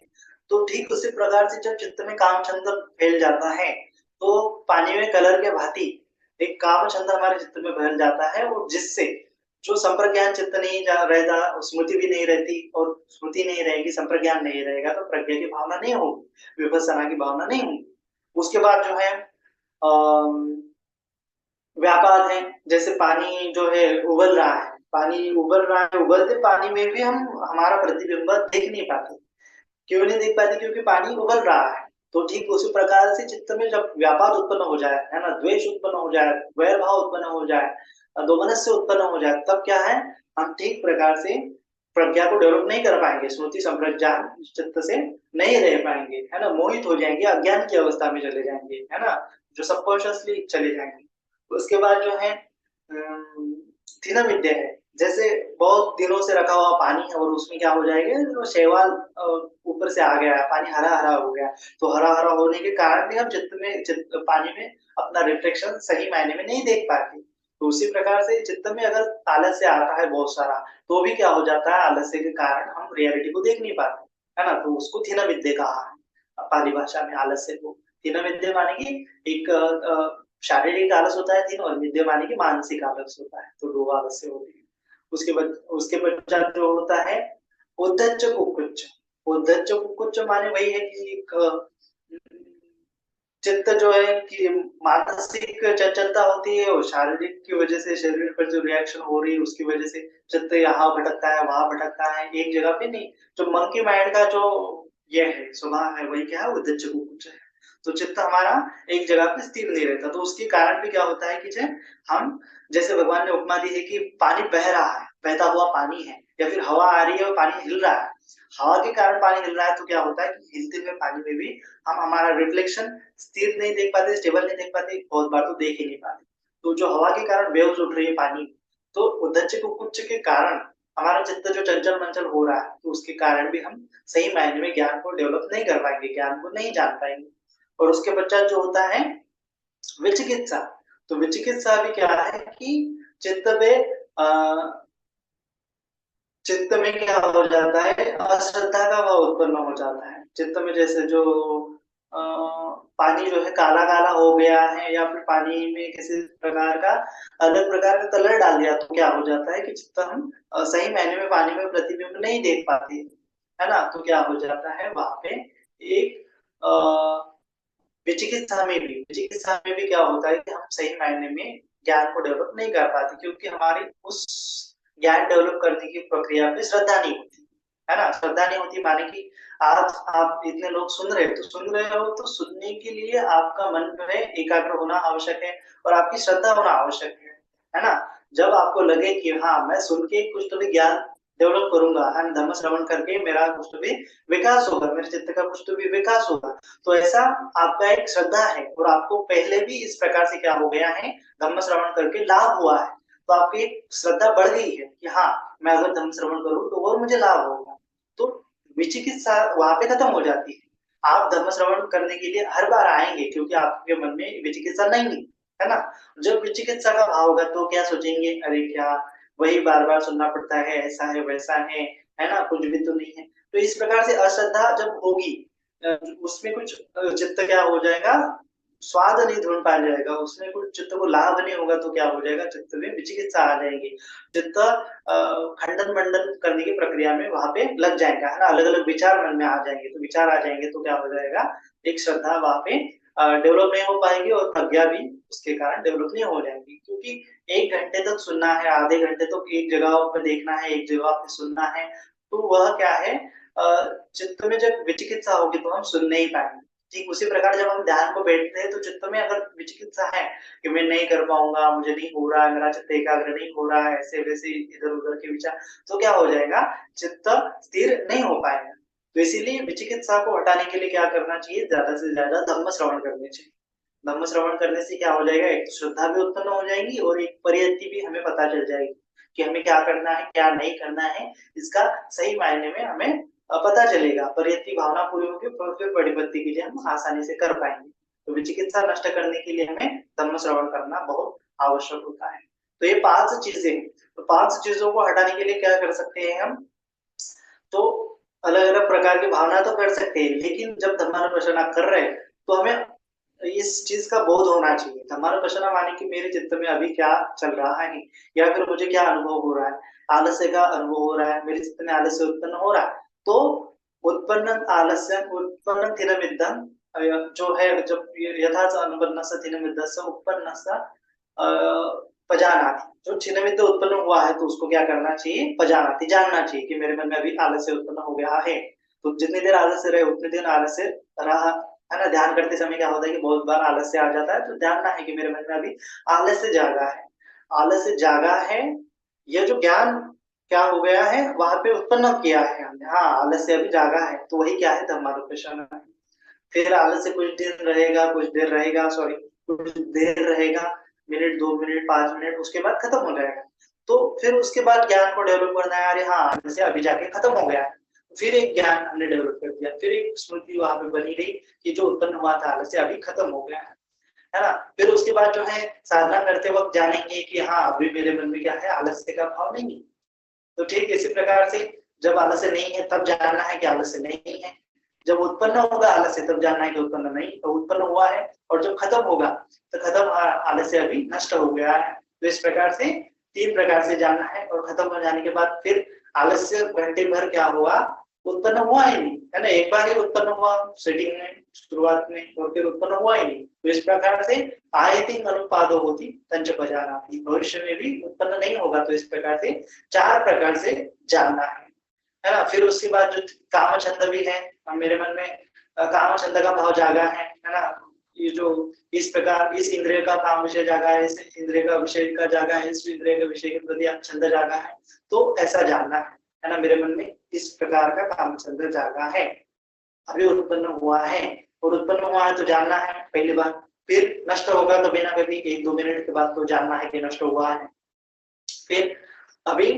तो ठीक उसी प्रकार से जब चित्त में कामचंद फैल जाता है, तो पानी में कलर के भांति एक कामचंद हमारे चित्त में फैल जाता है, और जिससे जो संप्रज्ञान चित्त नहीं रहता, स्मृति भी नहीं रहती, और स्मृति नहीं रहेगी, संप्रज्ञान नहीं रहेगा, तो प्रज्ञा की भावना नहीं होगी, विपස්සना की भावना नहीं होगी। उसके बाद जो है व्यापार है, जैसे पानी जो है उबल रहा है, पानी उबल रहा है, उबलते पानी में भी हम हमारा प्रतिबिंब देख नहीं पाते। क्यों नहीं देख पाते, क्योंकि पानी उबल रहा है। तो ठीक उसी प्रकार से चित्त में जब व्यापार उत्पन्न हो जाए, है ना, द्वेष उत्पन्न हो जाए, वैर भाव उत्पन्न हो जाए, दोमनस्य उत्पन्न हो जाए, तब क्या है, हम ठीक प्रकार से प्रज्ञा को डेवलप नहीं कर पाएंगे, स्मृति संप्रज्ञान चित्त से नहीं रह पाएंगे, है ना, मोहित हो जाएंगे, अज्ञान की अवस्था में चले जाएंगे, है ना, जो सबकॉन्शियसली चले जाएंगे। उसके बाद जो है थीना विद्या है, जैसे बहुत दिनों से रखा हुआ पानी है और उसमें क्या हो जाएगा, जो शैवाल ऊपर से आ गया, पानी हरा हरा हो गया, तो हरा हरा होने के कारण भी हम चित्त पानी में अपना रिफ्लेक्शन सही मायने में नहीं देख पाते। तो उसी प्रकार से चित्त में अगर आलस्य आता है बहुत सारा, तो भी क्या हो जाता है, आलस्य के कारण हम रियलिटी को देख नहीं पाते, है ना। तो उसको थीना विद्या कहा है पाली भाषा में, आलस्य को। थीना विद्या माने कि एक शारीरिक आलस होता है तीन, और विद्या माने कि मानसिक आलस होता है, तो दो आलस्य होती है। उसके पश्चात जो होता है उद्धच्च कुक्कुच्च। उद्धच्च कुक्कुच्च माने वही है कि एक चित्त जो है कि मानसिक चंचलता होती है, और शारीरिक की वजह से शरीर पर जो रिएक्शन हो रही है उसकी वजह से चित्त यहाँ भटकता है वहां भटकता है, एक जगह पे नहीं। जो मंकी माइंड का जो ये है स्वभाव है, वही क्या है, उद्धच्च कुक्कुच्च है। तो चित्त हमारा एक जगह पे स्थिर नहीं रहता, तो उसके कारण भी क्या होता है कि हम, जैसे भगवान ने उपमा दी है कि पानी बह रहा है, बहता हुआ पानी है, या फिर हवा आ रही है और पानी हिल रहा है, हवा के कारण पानी हिल रहा है, तो क्या होता है कि हिलते हुए पानी में भी हम हमारा रिफ्लेक्शन स्थिर नहीं देख पाते, स्टेबल नहीं देख पाते, बहुत बार तो देख ही नहीं पाते। तो जो हवा के कारण वेव्स उठ रही है पानी, तो उद्धच्च कुक्कुच्च के कारण हमारा चित्त जो चंचल मंचल हो रहा है, तो उसके कारण भी हम सही मायने में ज्ञान को डेवलप नहीं कर पाएंगे, ज्ञान को नहीं जान पाएंगे। और उसके पश्चात जो होता है विचिकित्सा। तो विचिकित्सा भी क्या है कि चित्त में चित्त में क्या हो जाता है, अश्रद्धा का भाव उत्पन्न हो जाता है चित्त में, जैसे जो पानी जो है काला काला हो गया है, या फिर पानी में किसी प्रकार का अलग प्रकार का कलर डाल दिया, तो क्या हो जाता है कि चित्त हम सही मायने में पानी में प्रतिबिंब नहीं देख पाते, है ना। तो क्या हो जाता है वहां पे एक विचिकित्सा में भी क्या होता है कि हम सही मायने में ज्ञान को डेवलप नहीं कर पाते, क्योंकि हमारी उस ज्ञान डेवलप करने की प्रक्रिया पे श्रद्धा नहीं होती, है ना। श्रद्धा नहीं होती माने कि आज आप इतने लोग सुन रहे हो तो सुनने के लिए आपका मन जो है एकाग्र होना आवश्यक है और आपकी श्रद्धा होना आवश्यक है ना। जब आपको लगे कि हाँ मैं सुन के कुछ तो भी ज्ञान डेवलप करूंगा, है धर्म श्रवण करके मेरा कुछ तो भी विकास होगा, मेरे चित्त का कुछ तो भी विकास होगा, तो ऐसा आपका एक श्रद्धा है और आपको पहले भी इस प्रकार से क्या हो गया है, धर्म श्रवण करके लाभ हुआ है, तो आपकी श्रद्धा बढ़ गई है कि हाँ मैं अगर धर्म श्रवण करूँ तो और मुझे लाभ होगा। तो विचिकित्सा वहां पे खत्म हो जाती है। आप धर्म श्रवण करने के लिए हर बार आएंगे क्योंकि आपके मन में विचिकित्सा नहीं है ना। जब विचिकित्सा का भाव होगा तो क्या सोचेंगे, अरे क्या वही बार बार सुनना पड़ता है, ऐसा है वैसा है ना, कुछ भी तो नहीं है। तो इस प्रकार से अश्रद्धा जब होगी उसमें कुछ चित्त क्या हो जाएगा, स्वाद नहीं ढूंढ पा जाएगा, उसमें कुछ चित्त को लाभ नहीं होगा तो क्या हो जाएगा, चित्त में विचिकित्सा आ जाएगी। चित्त खंडन मंडन करने की प्रक्रिया में वहां पे लग जाएगा, है ना। अलग अलग विचार मन में आ जाएंगे, तो विचार आ जाएंगे तो क्या हो जाएगा, एक श्रद्धा वहां पे डेवलप नहीं हो पाएगी और प्रज्ञा भी उसके कारण डेवलप नहीं हो जाएगी। क्योंकि 1 घंटे तक सुनना है, आधे घंटे तक एक जगह पे देखना है, एक जगह पे सुनना है, तो वह क्या है, चित्त में जब विचिकित्सा होगी तो हम सुन नहीं पाएंगे। ठीक उसी प्रकार जब हम ध्यान को बैठते हैं तो चित्त में अगर विचिकित्सा है कि मैं नहीं कर पाऊंगा, मुझे नहीं हो रहा है, मेरा चित्त एकाग्र नहीं हो रहा है, ऐसे वैसे इधर उधर के विचार, तो क्या हो जाएगा, चित्त स्थिर नहीं हो पाएगा। तो इसीलिए विचिकित्सा को हटाने के लिए क्या करना चाहिए, ज्यादा से ज्यादा धम्म श्रवण करने चाहिए। धम्म श्रवण करने से क्या हो जाएगा, एक तो श्रद्धा भी उत्पन्न हो जाएगी और एक परियति भी हमें पता चल जाएगी कि हमें क्या करना है क्या नहीं करना है, इसका सही मायने में हमें पता चलेगा। परियति भावना पूरी होगी तो फिर परिपत्ति के लिए हम आसानी से कर पाएंगे। तो विचिकित्सा नष्ट करने के लिए हमें धम्म श्रवण करना बहुत आवश्यक होता है। तो ये 5 चीजें, तो 5 चीजों को हटाने के लिए क्या कर सकते हैं हम, तो अलग अलग प्रकार की भावना तो कर सकते हैं, लेकिन जब धम्मानुपश्यना कर रहे हैं तो हमें इस चीज का बोध होना चाहिए। धम्मानुपश्यना माने कि मेरे चित्त में अभी क्या चल रहा है या फिर मुझे क्या अनुभव हो रहा है, आलस्य का अनुभव हो रहा है, मेरे चित्त में आलस्य उत्पन्न हो रहा है, तो उत्पन्न आलस्य उत्पन्न थिनमिद्धं, जो है जब यथा च अनुपन्नस्य थिनमिद्धस्य उत्पन्नस्य पजानाति, जो छिन्नमिद्ध उत्पन्न हुआ है तो उसको क्या करना चाहिए, पजानाति, जानना चाहिए कि मेरे मन में अभी आलस्य उत्पन्न हो गया है। तो जितनी देर आलस्य रहे उतनी देर आलस्य रहा, है ना। ध्यान करते समय क्या होता है कि बहुत बार आलस्य आ जाता है, तो जानना है कि मेरे मन में अभी आलस्य जागा है, आलस्य जागा है। यह जो ज्ञान क्या हो गया है वहां पे उत्पन्न किया है हमने, हाँ आलस्य अभी जागा है, तो वही क्या है, धम्मानुपश्यना। फिर आलस्य कुछ दिन रहेगा, कुछ देर रहेगा, सॉरी कुछ देर रहेगा, मिनट 2 मिनट 5 मिनट, उसके बाद खत्म हो जाएगा। तो फिर उसके बाद ज्ञान को डेवलप करना है, अरे हाँ आलस्य अभी जाके खत्म हो गया है, फिर एक ज्ञान हमने डेवलप कर दिया, फिर एक स्मृति वहां पे बनी रही कि जो उत्पन्न हुआ था आलस्य अभी खत्म हो गया है ना। फिर उसके बाद जो है साधना करते वक्त जानेंगे कि हाँ अभी मेरे मन में क्या है, आलस्य का भाव नहीं है। तो ठीक इसी प्रकार से जब आलस्य नहीं है तब जानना है कि आलस्य नहीं है, जब उत्पन्न होगा आलस्य तब जानना है कि उत्पन्न नहीं, तो उत्पन्न हुआ है, और जब खत्म होगा तो खत्म आलस्य अभी नष्ट हो गया है। तो इस प्रकार से 3 प्रकार से जानना है, और खत्म हो जाने के बाद फिर आलस्य घंटे भर क्या हुआ, उत्पन्न हुआ ही नहीं, है ना। एक बार ही उत्पन्न हुआ सेटिंग में शुरुआत में, और फिर उत्पन्न हुआ ही नहीं। तो इस प्रकार से आयति अनुपादो होती तंच पजानाति, भविष्य में भी उत्पन्न नहीं होगा। तो इस प्रकार से 4 प्रकार से जानना है ना। फिर उसके बाद जो काम छंद भी है, मेरे मन में काम छंद का भाव जागा है ना। ये जो इस प्रकार इस इंद्रिय का काम विषय जागा है, इस इंद्रिय का विषय का जागा है, इस इंद्रिय के विषय के प्रति छंद जागा है, तो ऐसा जानना है ना। मेरे मन में इस प्रकार का काम छंद जागा है, अभी उत्पन्न हुआ है, और उत्पन्न हुआ है तो जानना है पहली बार। फिर नष्ट होगा तो बिना कभी 1-2 मिनट के बाद तो जानना है कि नष्ट हुआ है। फिर अभी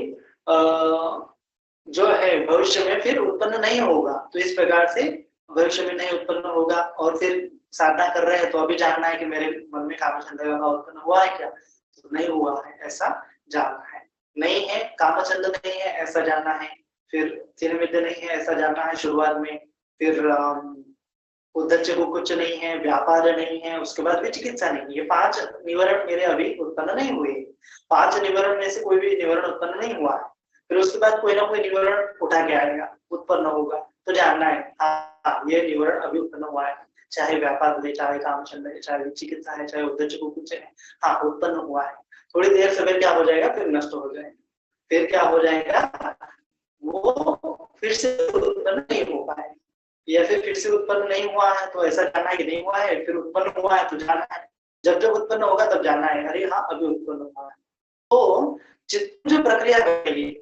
जो है भविष्य में फिर उत्पन्न नहीं होगा, तो इस प्रकार से भविष्य में नहीं उत्पन्न होगा। और फिर साधना कर रहे हैं तो अभी जानना है कि मेरे मन में कामछंद का उत्पन्न हुआ है क्या, तो नहीं हुआ है ऐसा जानना है। नहीं है कामछंद नहीं है ऐसा जानना है, फिर थिनमिद्ध नहीं है ऐसा जानना है शुरुआत में, फिर उद्धच्च कुछ नहीं है, व्यापार नहीं है, उसके बाद विचिकित्सा नहीं। ये 5 निवारण मेरे अभी उत्पन्न नहीं हुए, 5 निवारण में से कोई भी निवारण उत्पन्न नहीं हुआ है। फिर उसके बाद कोई ना कोई निवारण उठा के आएगा, उत्पन्न होगा, तो जानना है हाँ ये निवारण अभी उत्पन्न हुआ है, चाहे व्यापार है, चाहे कामछंद है, चाहे विचिकित्सा है, चाहे उद्धच्च कुछ है, हाँ उत्पन्न हुआ है। थोड़ी देर से फिर क्या हो जाएगा, फिर नष्ट हो जाएगा। फिर क्या हो जाएगा, वो फिर से उत्पन्न नहीं हो पाए, या फिर से उत्पन्न नहीं हुआ है तो ऐसा जानना है कि नहीं हुआ है, फिर उत्पन्न हुआ है तो जानना है, जब जब उत्पन्न होगा तब जानना है, अरे हाँ अभी उत्पन्न हुआ है। तो चित्त जो प्रक्रिया घट रही है,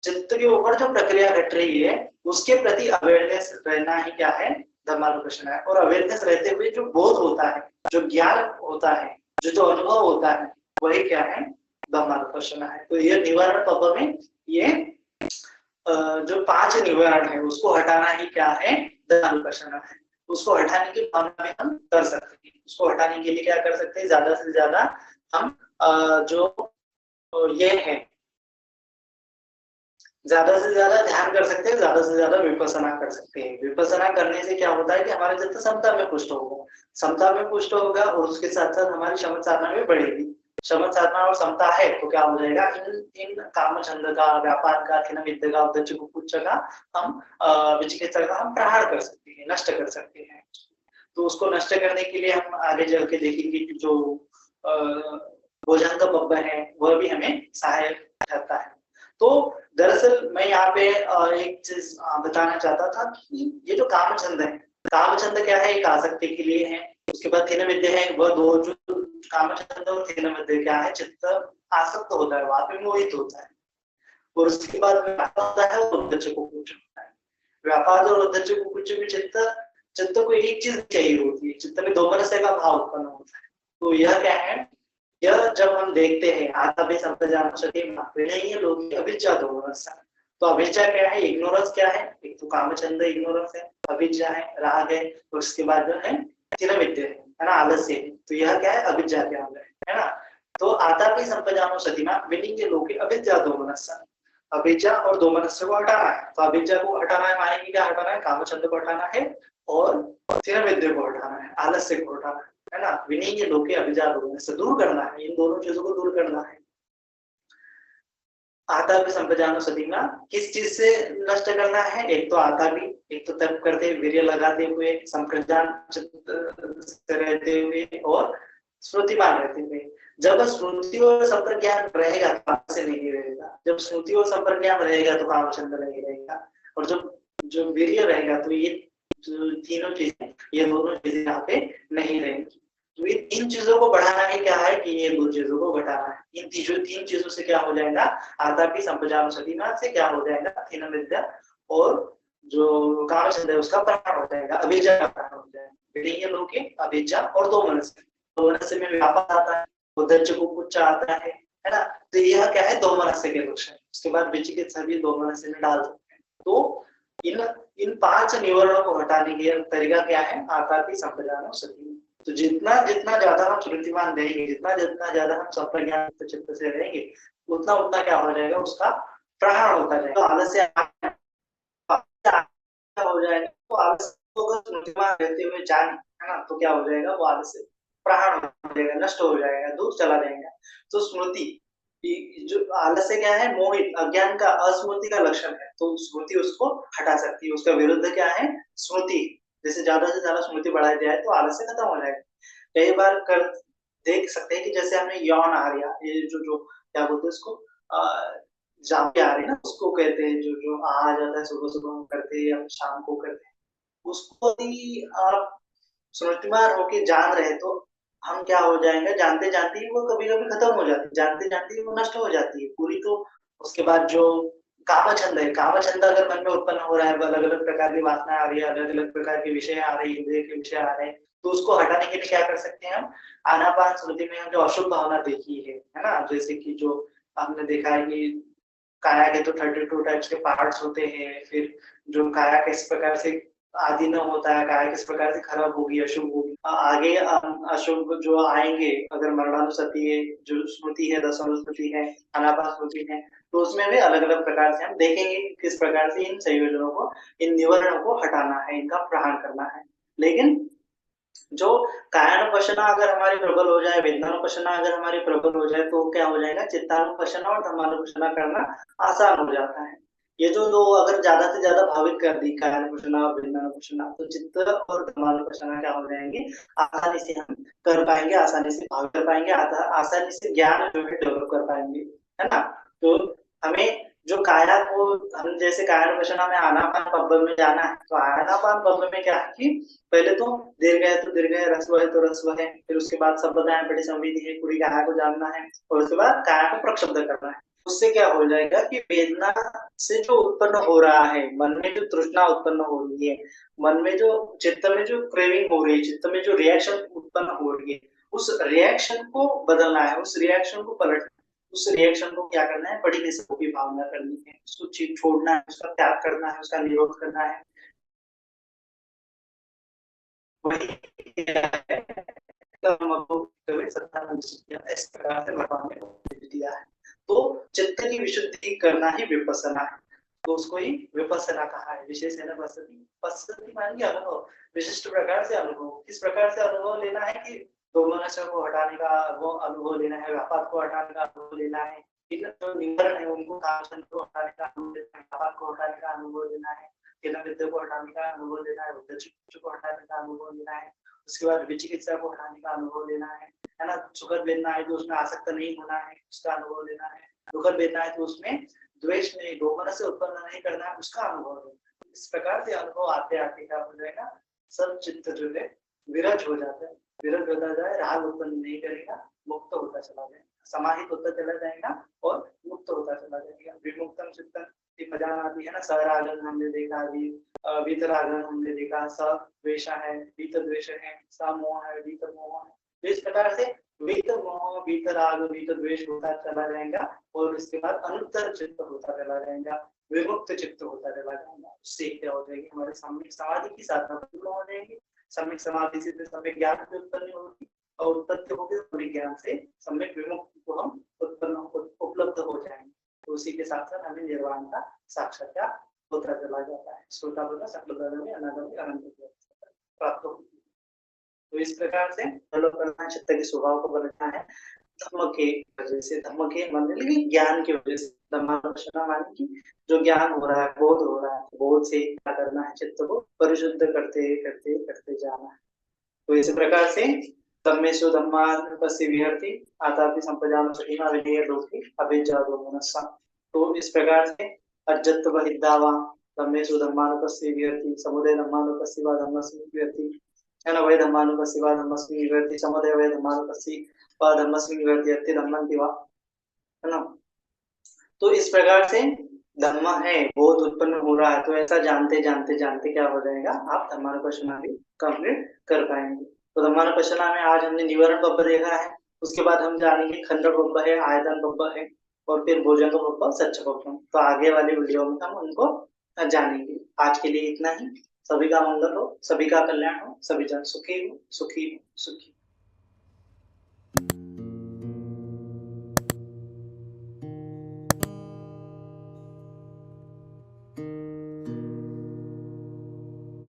चित्त के ऊपर जो प्रक्रिया घट रही है उसके प्रति अवेयरनेस रहना ही क्या है, धर्मानुपश्यना है। और अवेयरनेस रहते हुए जो बोध होता है, जो ज्ञान होता है, जो अनुभव होता है, वही क्या है, धर्मानुपश्यना है। तो ये निवारण तत्व में ये जो 5 निवारण है उसको हटाना ही क्या है, धर्मानुपश्यना है। उसको हटाने की भावना में हम कर सकते हैं। उसको हटाने के लिए क्या कर सकते हैं, ज्यादा से ज्यादा हम जो ये है, ज्यादा से ज्यादा ध्यान कर सकते हैं, ज्यादा से ज्यादा विपස්සना कर सकते हैं। विपස්සना करने से क्या होता है कि हमारे चित्त समता में पुष्ट होगा, समता में पुष्ट होगा और उसके साथ साथ हमारी क्षमता साधना भी बढ़ेगी। क्षमता साधना और समता है तो क्या हो जाएगा, इन काम छंद का, व्यापार का, थिन विद्या का, उद्धच कुकुच्च का हम विचिकित्सा का हम प्रहार कर सकते हैं, नष्ट कर सकते हैं। तो उसको नष्ट करने के लिए हम आगे चल के देखेंगे कि जो भोजन का पब्ब है वह भी हमें सहायक रहता है। तो दरअसल मैं यहाँ पे एक चीज बताना चाहता था कि ये जो कामचंद है, कामचंद क्या है, एक आसक्ति के लिए है। उसके बाद थिन विद्या है, वह दो जो कामचंद और थिन विद्या क्या है, चित्त आसक्त होता है, वहां पे मोहित होता है। और उसके बाद व्यापार होता है और उद्धच कुकुच्च होता है। व्यापार और उद्धच कुकुच्च में चित्त को एक चीज चाहिए होती है, चित्त में दो मनस्य का भाव उत्पन्न होता है। तो यह क्या है, यह जब हम देखते हैं आत्मा संप्रजाति विनयी लोग अभिज्ञा दोमनस्य। तो अभिज्ञा क्या है, इग्नोरेंस क्या है, एक तो कामचंद इग्नोरेंस है, अभिज्ञा है, राग है, और उसके बाद जो है थिन विद्या है ना, आलस्य है। तो यह क्या है, अभिज्ञा के अंदर है ना। तो आत्मा संप्रजाति विनयी लोग अभिज्ञा दोमनस्य, अभिज्ञा और दोमनस्य को हटाना है। तो अभिज्ञा को हटाना है माने कि क्या हटाना है, कामचंद को हटाना है और थिन विद्या को हटाना है, आलस्य को हटाना है ना। विनयी लोग अभिजात से दूर करना है, इन दोनों चीजों को दूर करना है। आता भी संप्रजानो सदीना किस चीज से नष्ट करना है, एक तो आता भी, एक तो तप करते वीर्य लगाते हुए, संप्रजान रहते हुए और स्मृतिमान रहते हुए। जब स्मृति और संप्रज्ञान रहेगा तो काम से नहीं रहेगा, जब स्मृति और संप्रज्ञान रहेगा तो कामचंद नहीं रहेगा, और जब जो वीर्य रहेगा तो ये जो तीनों चीजें, ये दोनों चीजें यहाँ पे नहीं रहेंगी। तो ये तीन चीजों को बढ़ाना है क्या है कि ये दो चीजों को घटाना है। इन तीन चीजों से क्या हो जाएगा, आतापी संप्रजान सतीना से क्या हो जाएगा, थिन विद्या और जो कामचंद है उसका प्रहार हो जाएगा, अभिज्ञा का प्रहार हो जाएगा। विनयी लोग अभिज्ञा और दो मनस्य, दो मनस्य में व्यापार आता है, उद्धच कुकुच्च आता है ना। तो यह क्या है, दो मनस्य के लक्षण। उसके बाद विचिकित्सा भी दो मनस्य में डाल सकते हैं। तो इन 5 निवारणों को हटाने का तरीका क्या है, आतापी संप्रजान सतीना। तो जितना जितना ज्यादा हम स्मृतिमान देंगे, जितना जितना ज्यादा हम संप्रज्ञान चित्त से रहेंगे, उतना उतना क्या हो जाएगा, उसका प्रहार होता जाएगा। तो आलस्य हो जाएगा, तो आलस्य को स्मृतिमान रहते हुए जान है ना, तो क्या हो जाएगा, वो आलस्य प्रहार हो जाएगा, नष्ट हो जाएगा, दूर चला जाएगा। तो स्मृति जो आलस्य क्या है, मोहित अज्ञान का, अस्मृति का लक्षण है। तो स्मृति उसको हटा सकती है। उसका विरुद्ध क्या है, स्मृति। जैसे ज्यादा से ज्यादा स्मृति बढ़ाई जाए तो आलस्य खत्म हो जाएगा। कई बार कर देख सकते हैं कि जैसे हमने यौन आर्या, ये जो क्या बोलते हैं इसको, जाके आ रहे हैं ना, उसको कहते हैं, जो आ जाता है सुबह सुबह हम करते हैं या शाम को करते हैं, उसको यदि आप स्मृतिमान होके जान रहे तो हम क्या हो जाएंगे, जानते जानते ही वो कभी कभी खत्म हो जाती है, जानते जानते ही वो नष्ट हो जाती है पूरी। तो उसके बाद जो कामचंद है, कामचंद अगर मन में उत्पन्न हो रहा है, अलग अलग प्रकार की वासनाएं आ रही है, अलग अलग प्रकार के विषय आ रही है, इंद्रिय के विषय आ रहे हैं, तो उसको हटाने के लिए क्या कर सकते हैं हम, आनापान स्मृति में हम जो अशुभ भावना देखी है ना, जैसे कि जो हमने देखा है कि काया के तो 32 टाइप्स के पार्ट्स होते हैं, फिर जो काया किस प्रकार से आदि न होता है, काया किस प्रकार से खराब होगी, अशुभ होगी, आगे अशुभ जो आएंगे, अगर मरणानुसति है, जो स्मृति है, दशानुस्मृति है, अनापान स्मृति है, तो उसमें भी अलग अलग प्रकार से हम देखेंगे किस प्रकार से इन संयोजनों को, इन निवारणों को हटाना है, इनका प्रहार करना है। लेकिन जो कायानुपश्यना अगर हमारी प्रबल हो जाए, वेदनानुपश्यना अगर हमारी प्रबल हो जाए, तो क्या हो जाएगा, चित्तानुपश्यना और धम्मानुपश्यना करना आसान हो जाता है। ये जो दो अगर ज्यादा से ज्यादा भावित कर दी, कायानुपश्यना और वेदनानुपश्यना, तो चित्त और धम्मानुपश्यना क्या हो जाएंगे, आसानी से हम कर पाएंगे, आसानी से भावित कर पाएंगे, आसानी से ज्ञान जो है डेवलप कर पाएंगे, है ना। तो हमें जो काया को हम जैसे कायानुपशना में आनापान पब्बम में जाना है, तो आनापान पब्बम में क्या है कि पहले तो दीर्घ है तो दीर्घ है, ह्रस्व है तो ह्रस्व है, फिर उसके बाद शब्द काया बड़ी संविधि है, पूरी काया को जानना है, और उसके बाद काया को प्रक्षब्ध करना है। उससे क्या हो जाएगा कि वेदना से जो उत्पन्न हो रहा है, मन में जो तृष्णा उत्पन्न हो रही है, मन में जो चित्त में जो क्रेविंग हो रही है, चित्त में जो रिएक्शन उत्पन्न हो रही है, उस रिएक्शन को बदलना है, उस रिएक्शन को पलटना है। उस रिएक्शन को क्या करना है, बड़ी निस्बत की भावना करनी है, उसको छोड़ना है, उसका त्याग करना है, उसका निरोध करना है। वही इस प्रकार से भगवान ने दिया है। तो चित्त की विशुद्धि करना ही विपස්සना है, तो उसको ही विपස්සना कहा है। विशेष है ना पश्यति, पश्यति मानेंगे अनुभव, विशिष्ट प्रकार से अनुभव। किस प्रकार से अनुभव लेना है कि दोमनस्य को हटाने का वो अनुभव लेना है, व्यापार को हटाने का अनुभव लेना है, ठीक है, जो निवरण है उनको कामचंद को हटाने का अनुभव लेना है, व्यापार को हटाने का अनुभव लेना है, विद्या को हटाने का अनुभव लेना है, उद्धचित्त को हटाने का अनुभव लेना है, उसके बाद विचिकित्सा को हटाने का अनुभव लेना है ना। सुखद वेदना है तो उसमें आसक्त नहीं होना है, उसका अनुभव लेना है। दुखद वेदना है तो उसमें द्वेष नहीं, दोमन से उत्पन्न नहीं करना है, उसका अनुभव लेना है। इस प्रकार से अनुभव आते आते क्या हो जाएगा, सब चित्त जो है विरज हो जाता है, विरज होता जाए, राग उत्पन्न नहीं करेगा, मुक्त होता चला जाएगा, समाहित होता चला जाएगा और मुक्त होता चला जाएगा। विमुक्तम चित्तम की मजा आती है ना, सरागन हमने देखा अभी, वीतरागन हमने देखा, सद्वेषा है, वीत द्वेष है, समोह है, वीत मोह है। तो इस प्रकार से वीत मोह, वीत राग, वीत द्वेष होता चला जाएगा, और इसके बाद अनुत्तर चित्त होता चला जाएगा, विमुक्त चित्त होता चला जाएगा। उससे क्या हो जाएगी, हमारे सम्यक समाधि की साधना पूर्ण हो जाएगी। सम्यक समाधि से सम्यक ज्ञान की उत्पत्ति होगी, और उत्पत्ति होगी तो विज्ञान से सम्यक विमुक्ति को हम उत्पन्न उपलब्ध हो जाएंगे। तो उसी के साथ साथ हमें निर्वाण का साक्षात्कार होता चला जाता है। श्रोता बोला सकल में अनागम अनंत प्राप्त होती है। तो इस प्रकार से चित्त के स्वभाव को बदलना है धम्म के वजह से, धम्म के मतलब कि ज्ञान की वजह से। धम्मानुपश्यना माने कि जो ज्ञान हो रहा है, बोध हो रहा है, बोध से क्या करना है, चित्त को परिशुद्ध करते करते करते जाना है। तो इस प्रकार से धम्मेषु धम्मानुपस्स्य विहरति आतापि संपजान सखिना विधेय लोके अभिज्ञा दोमनस्सा। तो इस प्रकार से अज्जत वहिद्दावा धम्मेषु धम्मानुपस्स्य विहरति, समुदय धम्मानुपस्स्य वा धम्मस्मिन् विहरति, है ना, वै धम्मानुपस्स्य वा धम्मस्मिन् विहरति, समुदय वै धम्मानुपस्स्य वा धम्मस्मिन् विहरति, अत्ति धम्मन्ति वा, है ना। तो इस प्रकार से धम्म है, बोध उत्पन्न हो रहा है, तो ऐसा जानते जानते जानते क्या हो जाएगा, आप धम्मानुपश्यना भी कंप्लीट कर पाएंगे। तो धम्मानुपश्यना में आज हमने निवारण पब्ब देखा है, उसके बाद हम जानेंगे खंड पब्ब है, आयतन पब्ब है, और फिर भोजन पब्ब, सच्च पब्ब। तो आगे वाले वीडियो में हम उनको जानेंगे। आज के लिए इतना ही। सभी का मंगल हो, सभी का कल्याण हो, सभी जन सुखी हो, सुखी हो, सुखी।